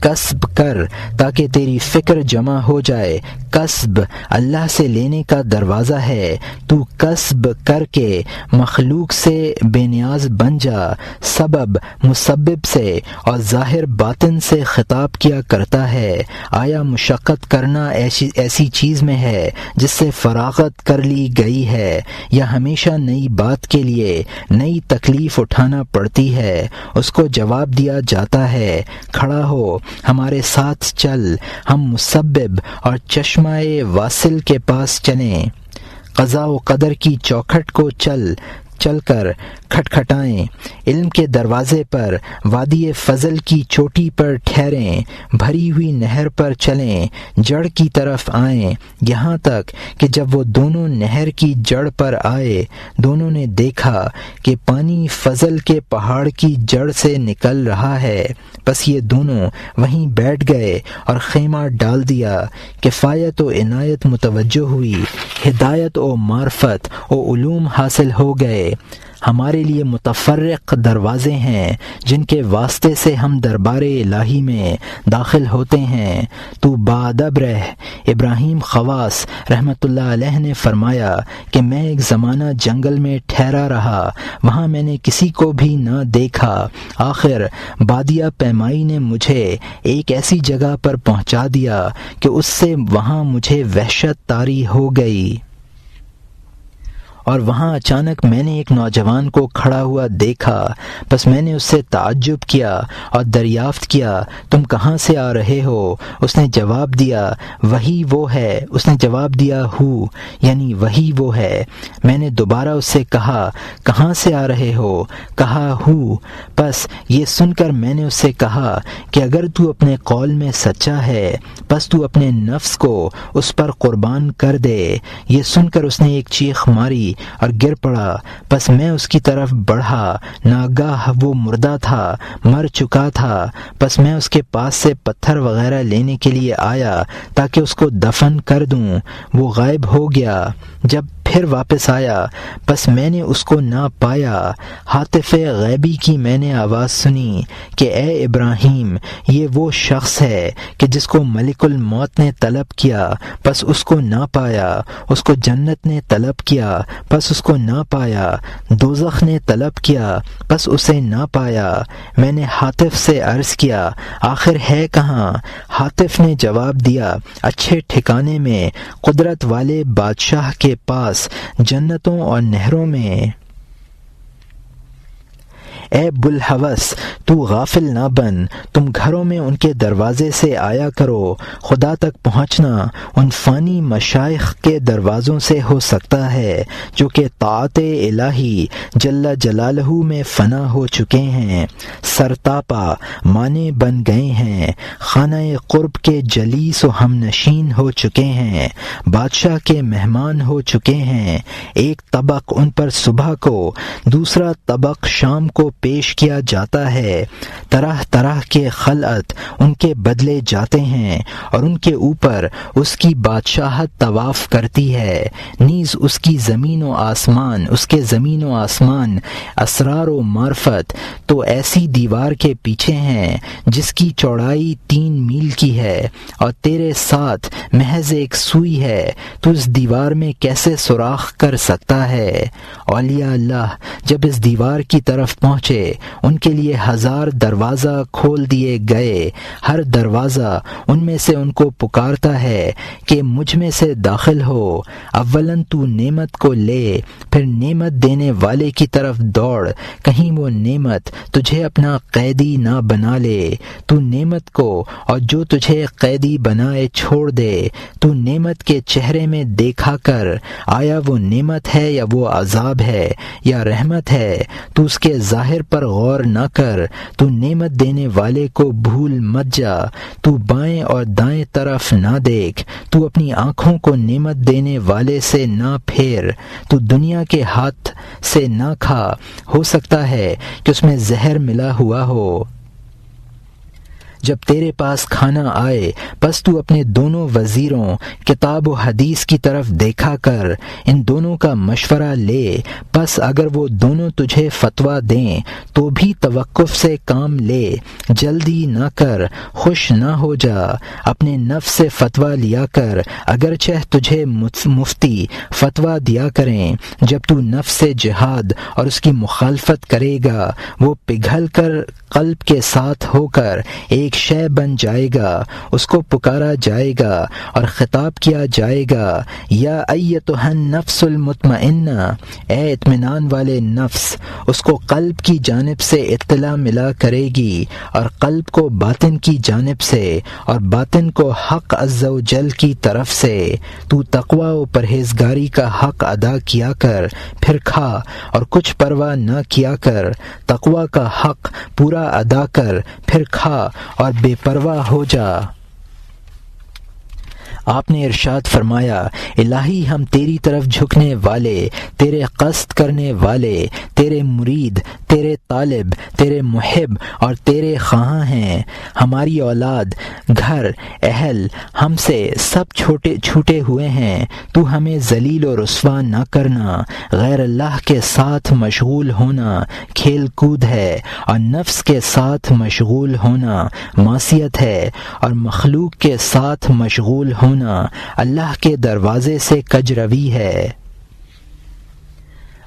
کسب کر تاکہ تیری فکر جمع ہو جائے۔ کسب اللہ سے لینے کا دروازہ ہے، تو کسب کر کے مخلوق سے بے نیاز بن جا۔ سبب مسبب سے اور ظاہر باطن سے خطاب کیا کرتا ہے۔ آیا مشقت کرنا ایسی چیز میں ہے جس سے فراغت کر لی گئی ہے، یا ہمیشہ نئی بات کے لیے نئی تکلیف اٹھانا پڑتی ہے؟ اس کو جواب دیا جاتا ہے کھڑا ہو، ہمارے ساتھ چل، ہم مسبب اور چشمہ واصل کے پاس چلیں، قضاء و قدر کی چوکھٹ کو چل کر کھٹکھٹائیں، علم کے دروازے پر وادی فضل کی چوٹی پر ٹھہریں، بھری ہوئی نہر پر چلیں، جڑ کی طرف آئیں، یہاں تک کہ جب وہ دونوں نہر کی جڑ پر آئے، دونوں نے دیکھا کہ پانی فضل کے پہاڑ کی جڑ سے نکل رہا ہے۔ بس یہ دونوں وہیں بیٹھ گئے اور خیمہ ڈال دیا۔ کفایت و عنایت متوجہ ہوئی، ہدایت و معرفت و علوم حاصل ہو گئے۔ ہمارے لیے متفرق دروازے ہیں جن کے واسطے سے ہم دربار الہی میں داخل ہوتے ہیں۔ تو باادب رہ۔ ابراہیم خواص رحمۃ اللہ علیہ نے فرمایا کہ میں ایک زمانہ جنگل میں ٹھہرا رہا، وہاں میں نے کسی کو بھی نہ دیکھا۔ آخر بادیہ پیمائی نے مجھے ایک ایسی جگہ پر پہنچا دیا کہ اس سے وہاں مجھے وحشت طاری ہو گئی، اور وہاں اچانک میں نے ایک نوجوان کو کھڑا ہوا دیکھا، بس میں نے اس سے تعجب کیا اور دریافت کیا تم کہاں سے آ رہے ہو؟ اس نے جواب دیا وہی وہ ہے۔ اس نے جواب دیا ہو، یعنی وہی وہ ہے۔ میں نے دوبارہ اس سے کہا کہاں سے آ رہے ہو؟ کہا ہو۔ بس یہ سن کر میں نے اس سے کہا کہ اگر تو اپنے قول میں سچا ہے بس تو اپنے نفس کو اس پر قربان کر دے۔ یہ سن کر اس نے ایک چیخ ماری اور گر پڑا۔ بس میں اس کی طرف بڑھا، ناگاہ وہ مردہ تھا، مر چکا تھا۔ بس میں اس کے پاس سے پتھر وغیرہ لینے کے لیے آیا تاکہ اس کو دفن کر دوں۔ وہ غائب ہو گیا۔ جب پھر واپس آیا بس میں نے اس کو نہ پایا۔ ہاتف غیبی کی میں نے آواز سنی کہ اے ابراہیم، یہ وہ شخص ہے کہ جس کو ملک الموت نے طلب کیا بس اس کو نہ پایا، اس کو جنت نے طلب کیا بس اس کو نہ پایا، دوزخ نے طلب کیا بس اسے نہ پایا۔ میں نے ہاتف سے عرض کیا آخر ہے کہاں؟ ہاتف نے جواب دیا اچھے ٹھکانے میں، قدرت والے بادشاہ کے پاس، جنتوں اور نہروں میں۔ اے بلحوث، تو غافل نہ بن، تم گھروں میں ان کے دروازے سے آیا کرو۔ خدا تک پہنچنا ان فانی مشائخ کے دروازوں سے ہو سکتا ہے جو کہ طاعت الہی جل جلالہ میں فنا ہو چکے ہیں، سرتاپا مانے بن گئے ہیں، خانہ قرب کے جلیس و ہم نشین ہو چکے ہیں، بادشاہ کے مہمان ہو چکے ہیں۔ ایک طبق ان پر صبح کو، دوسرا طبق شام کو پیش کیا جاتا ہے، طرح طرح کے خلعت ان کے بدلے جاتے ہیں اور ان کے اوپر اس کی بادشاہت طواف کرتی ہے، نیز اس کی زمین و آسمان، اس کے زمین و آسمان اسرار و معرفت تو ایسی دیوار کے پیچھے ہیں جس کی چوڑائی 3 میل کی ہے اور تیرے ساتھ محض ایک سوئی ہے، تو اس دیوار میں کیسے سوراخ کر سکتا ہے؟ اولیاء اللہ جب اس دیوار کی طرف پہنچے ان کے لیے 1000 دروازہ کھول دیے گئے، ہر دروازہ ان میں سے ان کو پکارتا ہے کہ مجھ میں سے داخل ہو۔ اولاً تو نعمت کو لے، پھر نعمت دینے والے کی طرف دوڑ، کہیں وہ نعمت تجھے اپنا قیدی نہ بنا لے۔ تو نعمت کو اور جو تجھے قیدی بنائے چھوڑ دے۔ تو نعمت کے چہرے میں دیکھا کر، آیا وہ نعمت ہے یا وہ عذاب ہے یا رحمت ہے؟ تو اس کے ظاہر پر غور نہ کر، تو نعمت دینے والے کو بھول مت جا۔ تو بائیں اور دائیں طرف نہ دیکھ، تو اپنی آنکھوں کو نعمت دینے والے سے نہ پھیر، تو دنیا کے ہاتھ سے نہ کھا، ہو سکتا ہے کہ اس میں زہر ملا ہوا ہو۔ جب تیرے پاس کھانا آئے بس تو اپنے دونوں وزیروں کتاب و حدیث کی طرف دیکھا کر، ان دونوں کا مشورہ لے، بس اگر وہ دونوں تجھے فتویٰ دیں تو بھی توقف سے کام لے، جلدی نہ کر، خوش نہ ہو جا، اپنے نفس سے فتویٰ لیا کر، اگرچہ تجھے مفتی فتویٰ دیا کریں۔ جب تو نفس سے جہاد اور اس کی مخالفت کرے گا وہ پگھل کر قلب کے ساتھ ہو کر ایک شے بن جائے گا، اس کو پکارا جائے گا اور خطاب کیا جائے گا یا ایتھا النفس المطمئنہ، اے اطمینان والے نفس، اس کو قلب کی جانب سے اطلاع ملا کرے گی اور قلب کو باطن کی جانب سے اور باطن کو حق عز و جل کی طرف سے۔ تو تقوی و پرہیزگاری کا حق ادا کیا کر، پھر کھا اور کچھ پرواہ نہ کیا کر، تقوی کا حق پورا ادا کر، پھر کھا اور بے پرواہ ہو جا۔ آپ نے ارشاد فرمایا الہی ہم تیری طرف جھکنے والے، تیرے قصد کرنے والے، تیرے مرید، تیرے طالب، تیرے محب اور تیرے خواہاں ہیں۔ ہماری اولاد، گھر، اہل ہم سے سب چھوٹے ہوئے ہیں، تو ہمیں ذلیل و رسوا نہ کرنا۔ غیر اللہ کے ساتھ مشغول ہونا کھیل کود ہے اور نفس کے ساتھ مشغول ہونا معصیت ہے، اور مخلوق کے ساتھ مشغول ہونا اللہ کے دروازے سے کج روی ہے۔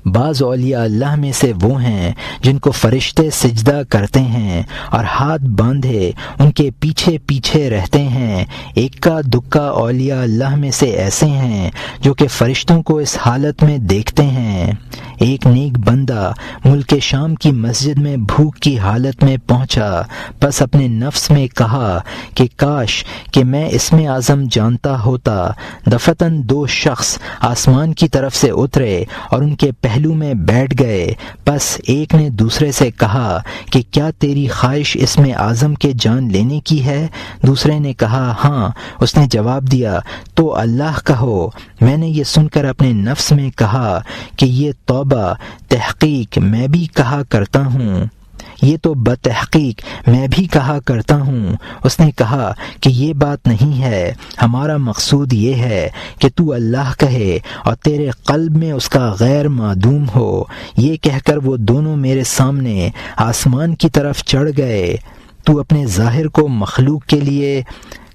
بعض اولیاء اللہ میں سے وہ ہیں جن کو فرشتے سجدہ کرتے ہیں اور ہاتھ باندھے ان کے پیچھے پیچھے رہتے ہیں۔ ایکا دکا اولیاء اللہ میں سے ایسے ہیں جو کہ فرشتوں کو اس حالت میں دیکھتے ہیں۔ ایک نیک بندہ ملک شام کی مسجد میں بھوک کی حالت میں پہنچا، پس اپنے نفس میں کہا کہ کاش کہ میں اسم اعظم جانتا ہوتا۔ دفتن 2 شخص آسمان کی طرف سے اترے اور ان کے پہلو میں بیٹھ گئے، پس ایک نے دوسرے سے کہا کہ کیا تیری خواہش اسم اعظم کے جان لینے کی ہے؟ دوسرے نے کہا ہاں۔ اس نے جواب دیا تو اللہ کہو۔ میں نے یہ سن کر اپنے نفس میں کہا کہ یہ توبہ، تحقیق میں بھی کہا کرتا ہوں، یہ تو بتحقیق میں بھی کہا کرتا ہوں۔ اس نے کہا کہ یہ بات نہیں ہے، ہمارا مقصود یہ ہے کہ تو اللہ کہے اور تیرے قلب میں اس کا غیر معدوم ہو۔ یہ کہہ کر وہ دونوں میرے سامنے آسمان کی طرف چڑھ گئے۔ تو اپنے ظاہر کو مخلوق کے لیے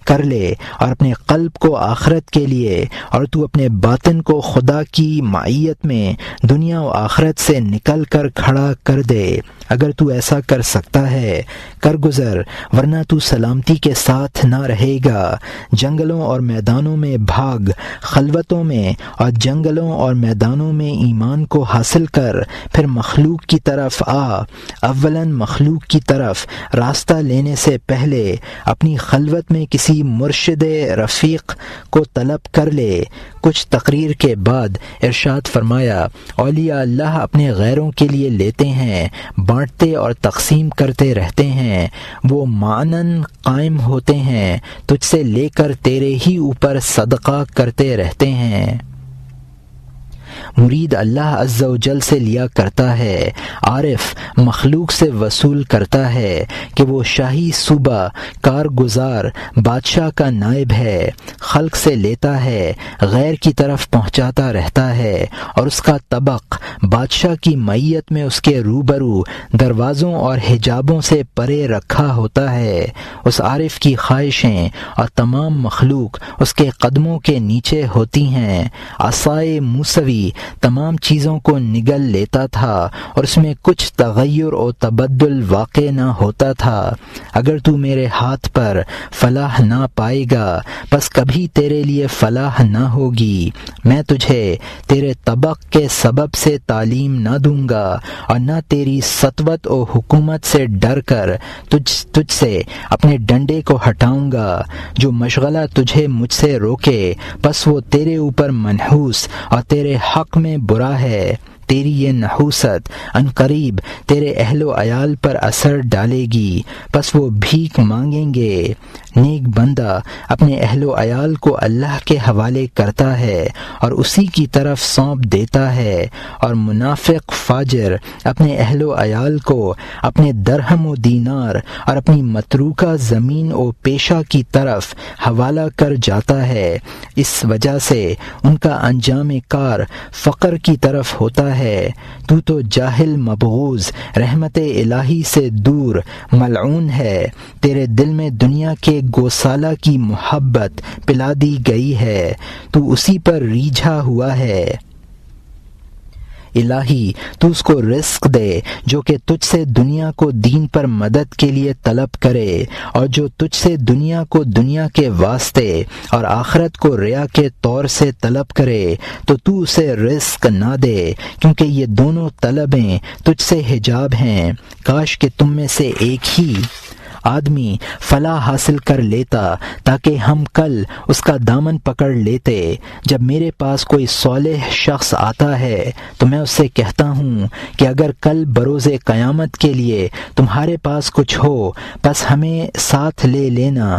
کر لے اور اپنے قلب کو آخرت کے لیے، اور تو اپنے باطن کو خدا کی معیت میں دنیا و آخرت سے نکل کر کھڑا کر دے۔ اگر تو ایسا کر سکتا ہے کر گزر، ورنہ تو سلامتی کے ساتھ نہ رہے گا۔ جنگلوں اور میدانوں میں بھاگ، خلوتوں میں اور جنگلوں اور میدانوں میں ایمان کو حاصل کر، پھر مخلوق کی طرف آ۔ اولاً مخلوق کی طرف راستہ لینے سے پہلے اپنی خلوت میں کسی مرشد رفیق کو طلب کر لے۔ کچھ تقریر کے بعد ارشاد فرمایا، اولیاء اللہ اپنے غیروں کے لیے لیتے ہیں، بانٹتے اور تقسیم کرتے رہتے ہیں، وہ معنن قائم ہوتے ہیں، تجھ سے لے کر تیرے ہی اوپر صدقہ کرتے رہتے ہیں۔ مرید اللہ عز و جل سے لیا کرتا ہے، عارف مخلوق سے وصول کرتا ہے کہ وہ شاہی صوبہ کارگزار بادشاہ کا نائب ہے، خلق سے لیتا ہے، غیر کی طرف پہنچاتا رہتا ہے، اور اس کا طبق بادشاہ کی معیت میں اس کے روبرو دروازوں اور حجابوں سے پرے رکھا ہوتا ہے۔ اس عارف کی خواہشیں اور تمام مخلوق اس کے قدموں کے نیچے ہوتی ہیں۔ عصائے موسوی تمام چیزوں کو نگل لیتا تھا اور اس میں کچھ تغیر و تبدل واقع نہ ہوتا تھا۔ اگر تو میرے ہاتھ پر فلاح نہ پائے گا بس کبھی تیرے لیے فلاح نہ ہوگی۔ میں تجھے تیرے طبق کے سبب سے تعلیم نہ دوں گا اور نہ تیری سطوت و حکومت سے ڈر کر تجھ سے اپنے ڈنڈے کو ہٹاؤں گا۔ جو مشغلہ تجھے مجھ سے روکے بس وہ تیرے اوپر منحوس اور تیرے حق میں برا ہے۔ تیری یہ نحوست ان قریب تیرے اہل و عیال پر اثر ڈالے گی، پس وہ بھیک مانگیں گے۔ نیک بندہ اپنے اہل و عیال کو اللہ کے حوالے کرتا ہے اور اسی کی طرف سونپ دیتا ہے، اور منافق فاجر اپنے اہل و عیال کو اپنے درہم و دینار اور اپنی متروکہ زمین و پیشہ کی طرف حوالہ کر جاتا ہے۔ اس وجہ سے ان کا انجام کار فقر کی طرف ہوتا ہے۔ تو جاہل مبغوض رحمت الہی سے دور ملعون ہے، تیرے دل میں دنیا کے گوسالہ کی محبت پلا دی گئی ہے، تو اسی پر ریجھا ہوا ہے۔ الہی تو اس کو رزق دے جو کہ تجھ سے دنیا کو دین پر مدد کے لیے طلب کرے، اور جو تجھ سے دنیا کو دنیا کے واسطے اور آخرت کو ریا کے طور سے طلب کرے تو اسے رزق نہ دے، کیونکہ یہ دونوں طلبیں تجھ سے حجاب ہیں۔ کاش کہ تم میں سے ایک ہی آدمی فلاح حاصل کر لیتا تاکہ ہم کل اس کا دامن پکڑ لیتے۔ جب میرے پاس کوئی صالح شخص آتا ہے تو میں اس سے کہتا ہوں کہ اگر کل بروز قیامت کے لیے تمہارے پاس کچھ ہو بس ہمیں ساتھ لے لینا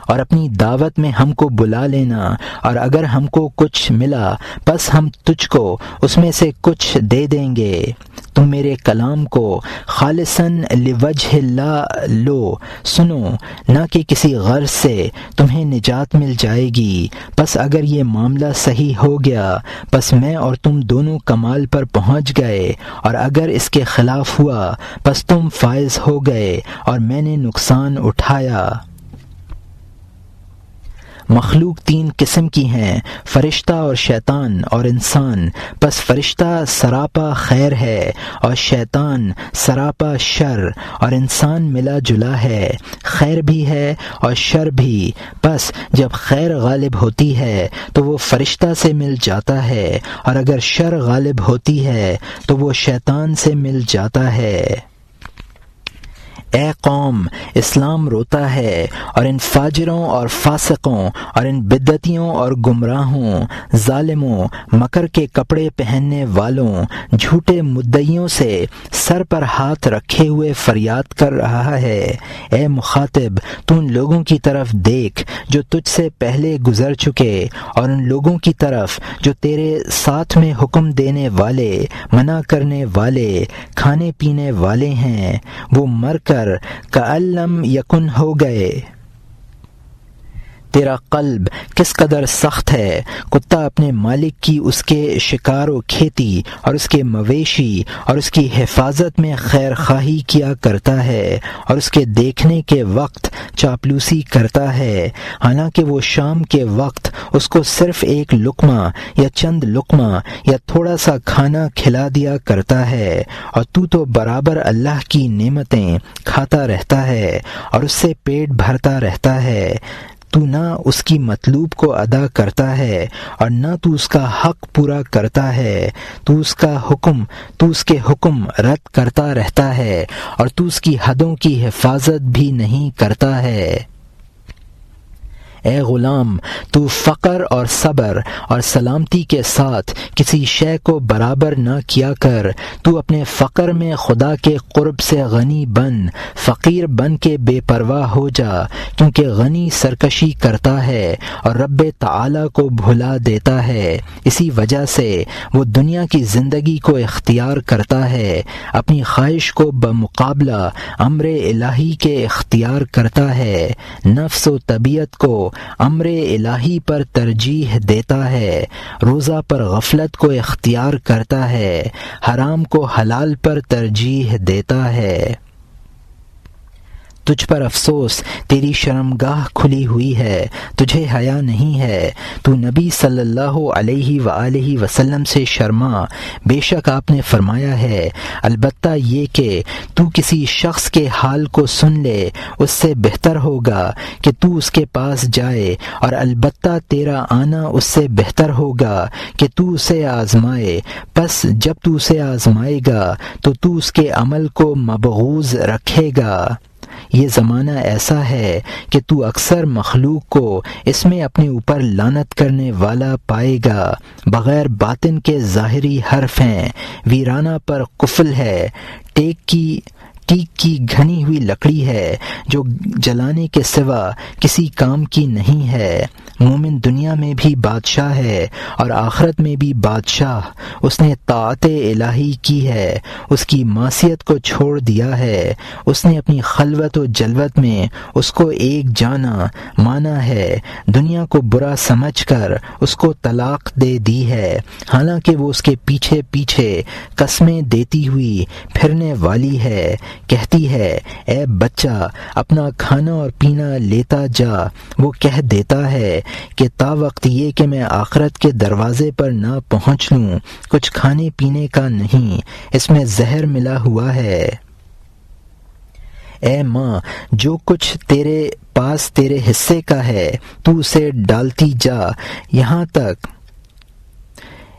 اور اپنی دعوت میں ہم کو بلا لینا، اور اگر ہم کو کچھ ملا بس ہم تجھ کو اس میں سے کچھ دے دیں گے۔ تم میرے کلام کو خالصاً لوجہ اللہ لو، سنو نہ کہ کسی غرض سے تمہیں نجات مل جائے گی۔ بس اگر یہ معاملہ صحیح ہو گیا بس میں اور تم دونوں کمال پر پہنچ گئے، اور اگر اس کے خلاف ہوا بس تم فائز ہو گئے اور میں نے نقصان اٹھایا۔ مخلوق تین قسم کی ہیں، فرشتہ اور شیطان اور انسان، پس فرشتہ سراپا خیر ہے اور شیطان سراپا شر، اور انسان ملا جلا ہے، خیر بھی ہے اور شر بھی، پس جب خیر غالب ہوتی ہے تو وہ فرشتہ سے مل جاتا ہے، اور اگر شر غالب ہوتی ہے تو وہ شیطان سے مل جاتا ہے۔ اے قوم، اسلام روتا ہے اور ان فاجروں اور فاسقوں اور ان بدعتیوں اور گمراہوں، ظالموں، مکر کے کپڑے پہننے والوں، جھوٹے مدعیوں سے سر پر ہاتھ رکھے ہوئے فریاد کر رہا ہے۔ اے مخاطب، تو ان لوگوں کی طرف دیکھ جو تجھ سے پہلے گزر چکے، اور ان لوگوں کی طرف جو تیرے ساتھ میں حکم دینے والے، منع کرنے والے، کھانے پینے والے ہیں، وہ مر کر کأن لم یکن ہو گئے۔ تیرا قلب کس قدر سخت ہے۔ کتا اپنے مالک کی اس کے شکار و کھیتی اور اس کے مویشی اور اس کی حفاظت میں خیر خواہی کیا کرتا ہے، اور اس کے دیکھنے کے وقت چاپلوسی کرتا ہے، حالانکہ وہ شام کے وقت اس کو صرف ایک لقمہ یا چند لقمہ یا تھوڑا سا کھانا کھلا دیا کرتا ہے، اور تو برابر اللہ کی نعمتیں کھاتا رہتا ہے اور اس سے پیٹ بھرتا رہتا ہے۔ تو نہ اس کی مطلوب کو ادا کرتا ہے اور نہ تو اس کا حق پورا کرتا ہے، تو اس کے حکم رد کرتا رہتا ہے اور تو اس کی حدوں کی حفاظت بھی نہیں کرتا ہے۔ اے غلام، تو فقر اور صبر اور سلامتی کے ساتھ کسی شے کو برابر نہ کیا کر۔ تو اپنے فقر میں خدا کے قرب سے غنی بن، فقیر بن کے بے پرواہ ہو جا، کیونکہ غنی سرکشی کرتا ہے اور رب تعالی کو بھلا دیتا ہے، اسی وجہ سے وہ دنیا کی زندگی کو اختیار کرتا ہے، اپنی خواہش کو بمقابلہ امر الہی کے اختیار کرتا ہے، نفس و طبیعت کو امر الہی پر ترجیح دیتا ہے، روزہ پر غفلت کو اختیار کرتا ہے، حرام کو حلال پر ترجیح دیتا ہے۔ تجھ پر افسوس، تیری شرمگاہ کھلی ہوئی ہے، تجھے حیا نہیں ہے، تو نبی صلی اللہ علیہ وآلہ وسلم سے شرما، بے شک آپ نے فرمایا ہے، البتہ یہ کہ تو کسی شخص کے حال کو سن لے، اس سے بہتر ہوگا کہ تو اس کے پاس جائے، اور البتہ تیرا آنا اس سے بہتر ہوگا کہ تو اسے آزمائے، پس جب تو اسے آزمائے گا تو اس کے عمل کو مبغوض رکھے گا۔ یہ زمانہ ایسا ہے کہ تو اکثر مخلوق کو اس میں اپنے اوپر لعنت کرنے والا پائے گا، بغیر باطن کے ظاہری حرف ہیں، ویرانہ پر قفل ہے، ٹیک کی گھنی ہوئی لکڑی ہے جو جلانے کے سوا کسی کام کی نہیں ہے۔ مومن دنیا میں بھی بادشاہ ہے اور آخرت میں بھی بادشاہ، اس نے طاعت الہی کی ہے، اس کی معصیت کو چھوڑ دیا ہے، اس نے اپنی خلوت و جلوت میں اس کو ایک جانا مانا ہے، دنیا کو برا سمجھ کر اس کو طلاق دے دی ہے، حالانکہ وہ اس کے پیچھے پیچھے قسمیں دیتی ہوئی پھرنے والی ہے، کہتی ہے اے بچہ اپنا کھانا اور پینا لیتا جا، وہ کہہ دیتا ہے کہ تا وقت یہ کہ میں آخرت کے دروازے پر نہ پہنچ لوں کچھ کھانے پینے کا نہیں، اس میں زہر ملا ہوا ہے۔ اے ماں، جو کچھ تیرے پاس تیرے حصے کا ہے تو اسے ڈالتی جا، یہاں تک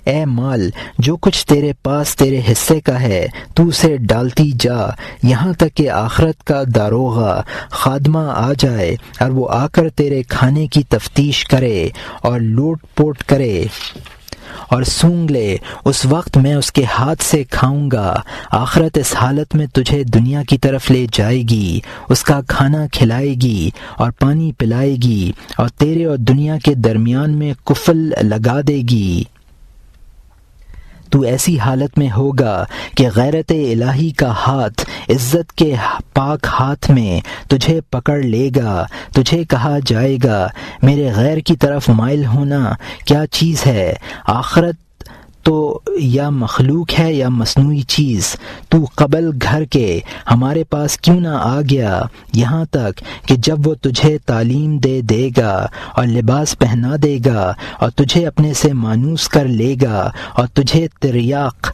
اے مال، جو کچھ تیرے پاس تیرے حصے کا ہے تو اسے ڈالتی جا، یہاں تک کہ آخرت کا داروغہ خادمہ آ جائے اور وہ آ کر تیرے کھانے کی تفتیش کرے اور لوٹ پوٹ کرے اور سونگ لے، اس وقت میں اس کے ہاتھ سے کھاؤں گا۔ آخرت اس حالت میں تجھے دنیا کی طرف لے جائے گی، اس کا کھانا کھلائے گی اور پانی پلائے گی اور تیرے اور دنیا کے درمیان میں قفل لگا دے گی۔ تو ایسی حالت میں ہوگا کہ غیرت الہی کا ہاتھ عزت کے پاک ہاتھ میں تجھے پکڑ لے گا، تجھے کہا جائے گا میرے غیر کی طرف مائل ہونا کیا چیز ہے، آخرت تو یا مخلوق ہے یا مصنوعی چیز، تو قبل گھر کے ہمارے پاس کیوں نہ آ گیا، یہاں تک کہ جب وہ تجھے تعلیم دے گا اور لباس پہنا دے گا اور تجھے اپنے سے مانوس کر لے گا اور تجھے تریاق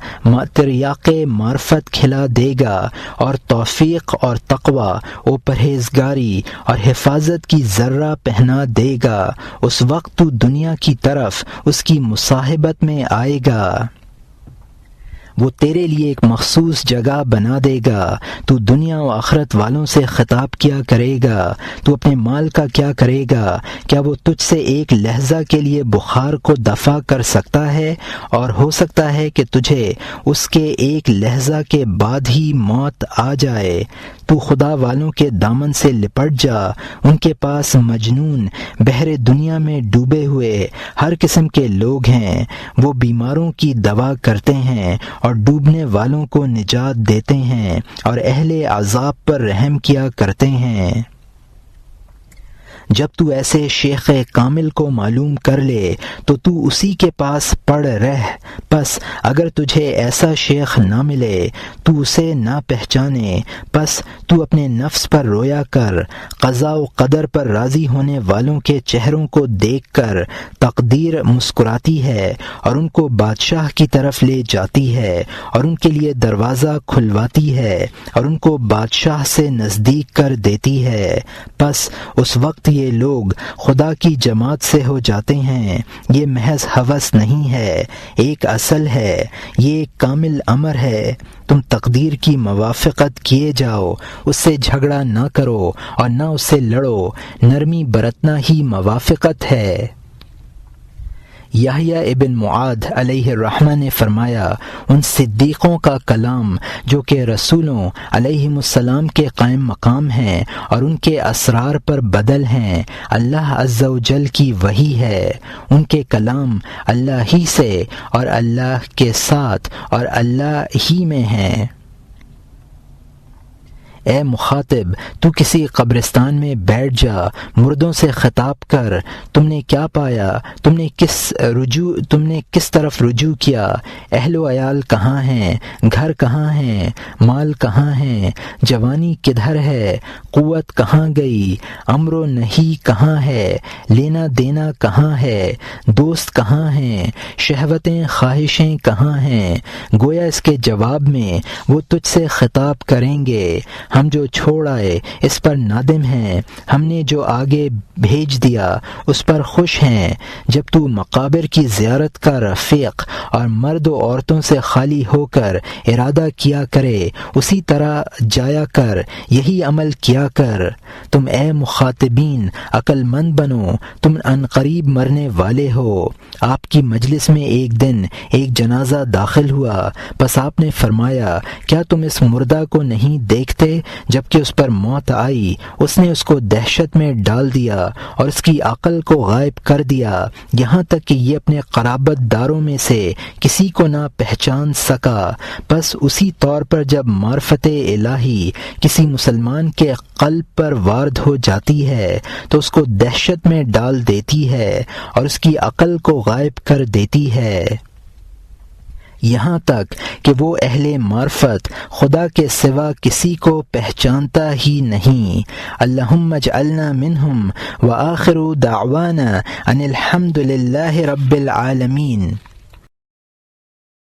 معرفت کھلا دے گا اور توفیق اور تقوی و پرہیزگاری اور حفاظت کی ذرہ پہنا دے گا، اس وقت تو دنیا کی طرف اس کی مصاحبت میں آئے گا، وہ تیرے لیے ایک مخصوص جگہ بنا دے گا، تو دنیا و آخرت والوں سے خطاب کیا کرے گا، تو اپنے مال کا کیا کرے گا؟ کیا وہ تجھ سے ایک لحظہ کے لیے بخار کو دفع کر سکتا ہے؟ اور ہو سکتا ہے کہ تجھے اس کے ایک لحظہ کے بعد ہی موت آ جائے، تو خدا والوں کے دامن سے لپٹ جا، ان کے پاس مجنون بحر دنیا میں ڈوبے ہوئے ہر قسم کے لوگ ہیں، وہ بیماروں کی دوا کرتے ہیں اور ڈوبنے والوں کو نجات دیتے ہیں اور اہل عذاب پر رحم کیا کرتے ہیں۔ جب تو ایسے شیخ کامل کو معلوم کر لے تو تو اسی کے پاس پڑ رہ، پس اگر تجھے ایسا شیخ نہ ملے تو اسے نہ پہچانے، پس تو اپنے نفس پر رویا کر، قضاء و قدر پر راضی ہونے والوں کے چہروں کو دیکھ کر تقدیر مسکراتی ہے اور ان کو بادشاہ کی طرف لے جاتی ہے اور ان کے لیے دروازہ کھلواتی ہے اور ان کو بادشاہ سے نزدیک کر دیتی ہے، پس اس وقت یہ لوگ خدا کی جماعت سے ہو جاتے ہیں۔ یہ محض ہوس نہیں ہے، ایک اصل ہے، یہ ایک کامل امر ہے۔ تم تقدیر کی موافقت کیے جاؤ، اس سے جھگڑا نہ کرو اور نہ اس سے لڑو، نرمی برتنا ہی موافقت ہے۔ یحییٰ ابن معاذ علیہ الرحمہ نے فرمایا، ان صدیقوں کا کلام جو کہ رسولوں علیہم السلام کے قائم مقام ہیں اور ان کے اسرار پر بدل ہیں، اللہ عز و جل کی وحی ہے، ان کے کلام اللہ ہی سے اور اللہ کے ساتھ اور اللہ ہی میں ہیں۔ اے مخاطب، تو کسی قبرستان میں بیٹھ جا، مردوں سے خطاب کر، تم نے کیا پایا؟ تم نے کس طرف رجوع کیا؟ اہل و عیال کہاں ہیں؟ گھر کہاں ہیں؟ مال کہاں ہیں؟ جوانی کدھر ہے؟ قوت کہاں گئی؟ امر و نہی کہاں ہے؟ لینا دینا کہاں ہے؟ دوست کہاں ہیں؟ شہوتیں خواہشیں کہاں ہیں؟ گویا اس کے جواب میں وہ تجھ سے خطاب کریں گے، ہم جو چھوڑ آئے اس پر نادم ہیں، ہم نے جو آگے بھیج دیا اس پر خوش ہیں۔ جب تو مقابر کی زیارت کا رفیق اور مرد و عورتوں سے خالی ہو کر ارادہ کیا کرے، اسی طرح جایا کر، یہی عمل کیا کر۔ تم اے مخاطبین عقل مند بنو، تم عنقریب مرنے والے ہو۔ آپ کی مجلس میں ایک دن ایک جنازہ داخل ہوا، پس آپ نے فرمایا، کیا تم اس مردہ کو نہیں دیکھتے؟ جبکہ اس پر موت آئی، اس نے اس کو دہشت میں ڈال دیا اور اس کی عقل کو غائب کر دیا، یہاں تک کہ یہ اپنے قرابت داروں میں سے کسی کو نہ پہچان سکا۔ بس اسی طور پر جب معرفت الہی کسی مسلمان کے قلب پر وارد ہو جاتی ہے تو اس کو دہشت میں ڈال دیتی ہے اور اس کی عقل کو غائب کر دیتی ہے، یہاں تک کہ وہ اہل معرفت خدا کے سوا کسی کو پہچانتا ہی نہیں۔ اللہم اجعلنا منہم وآخر دعوانا ان الحمد للہ رب العالمین۔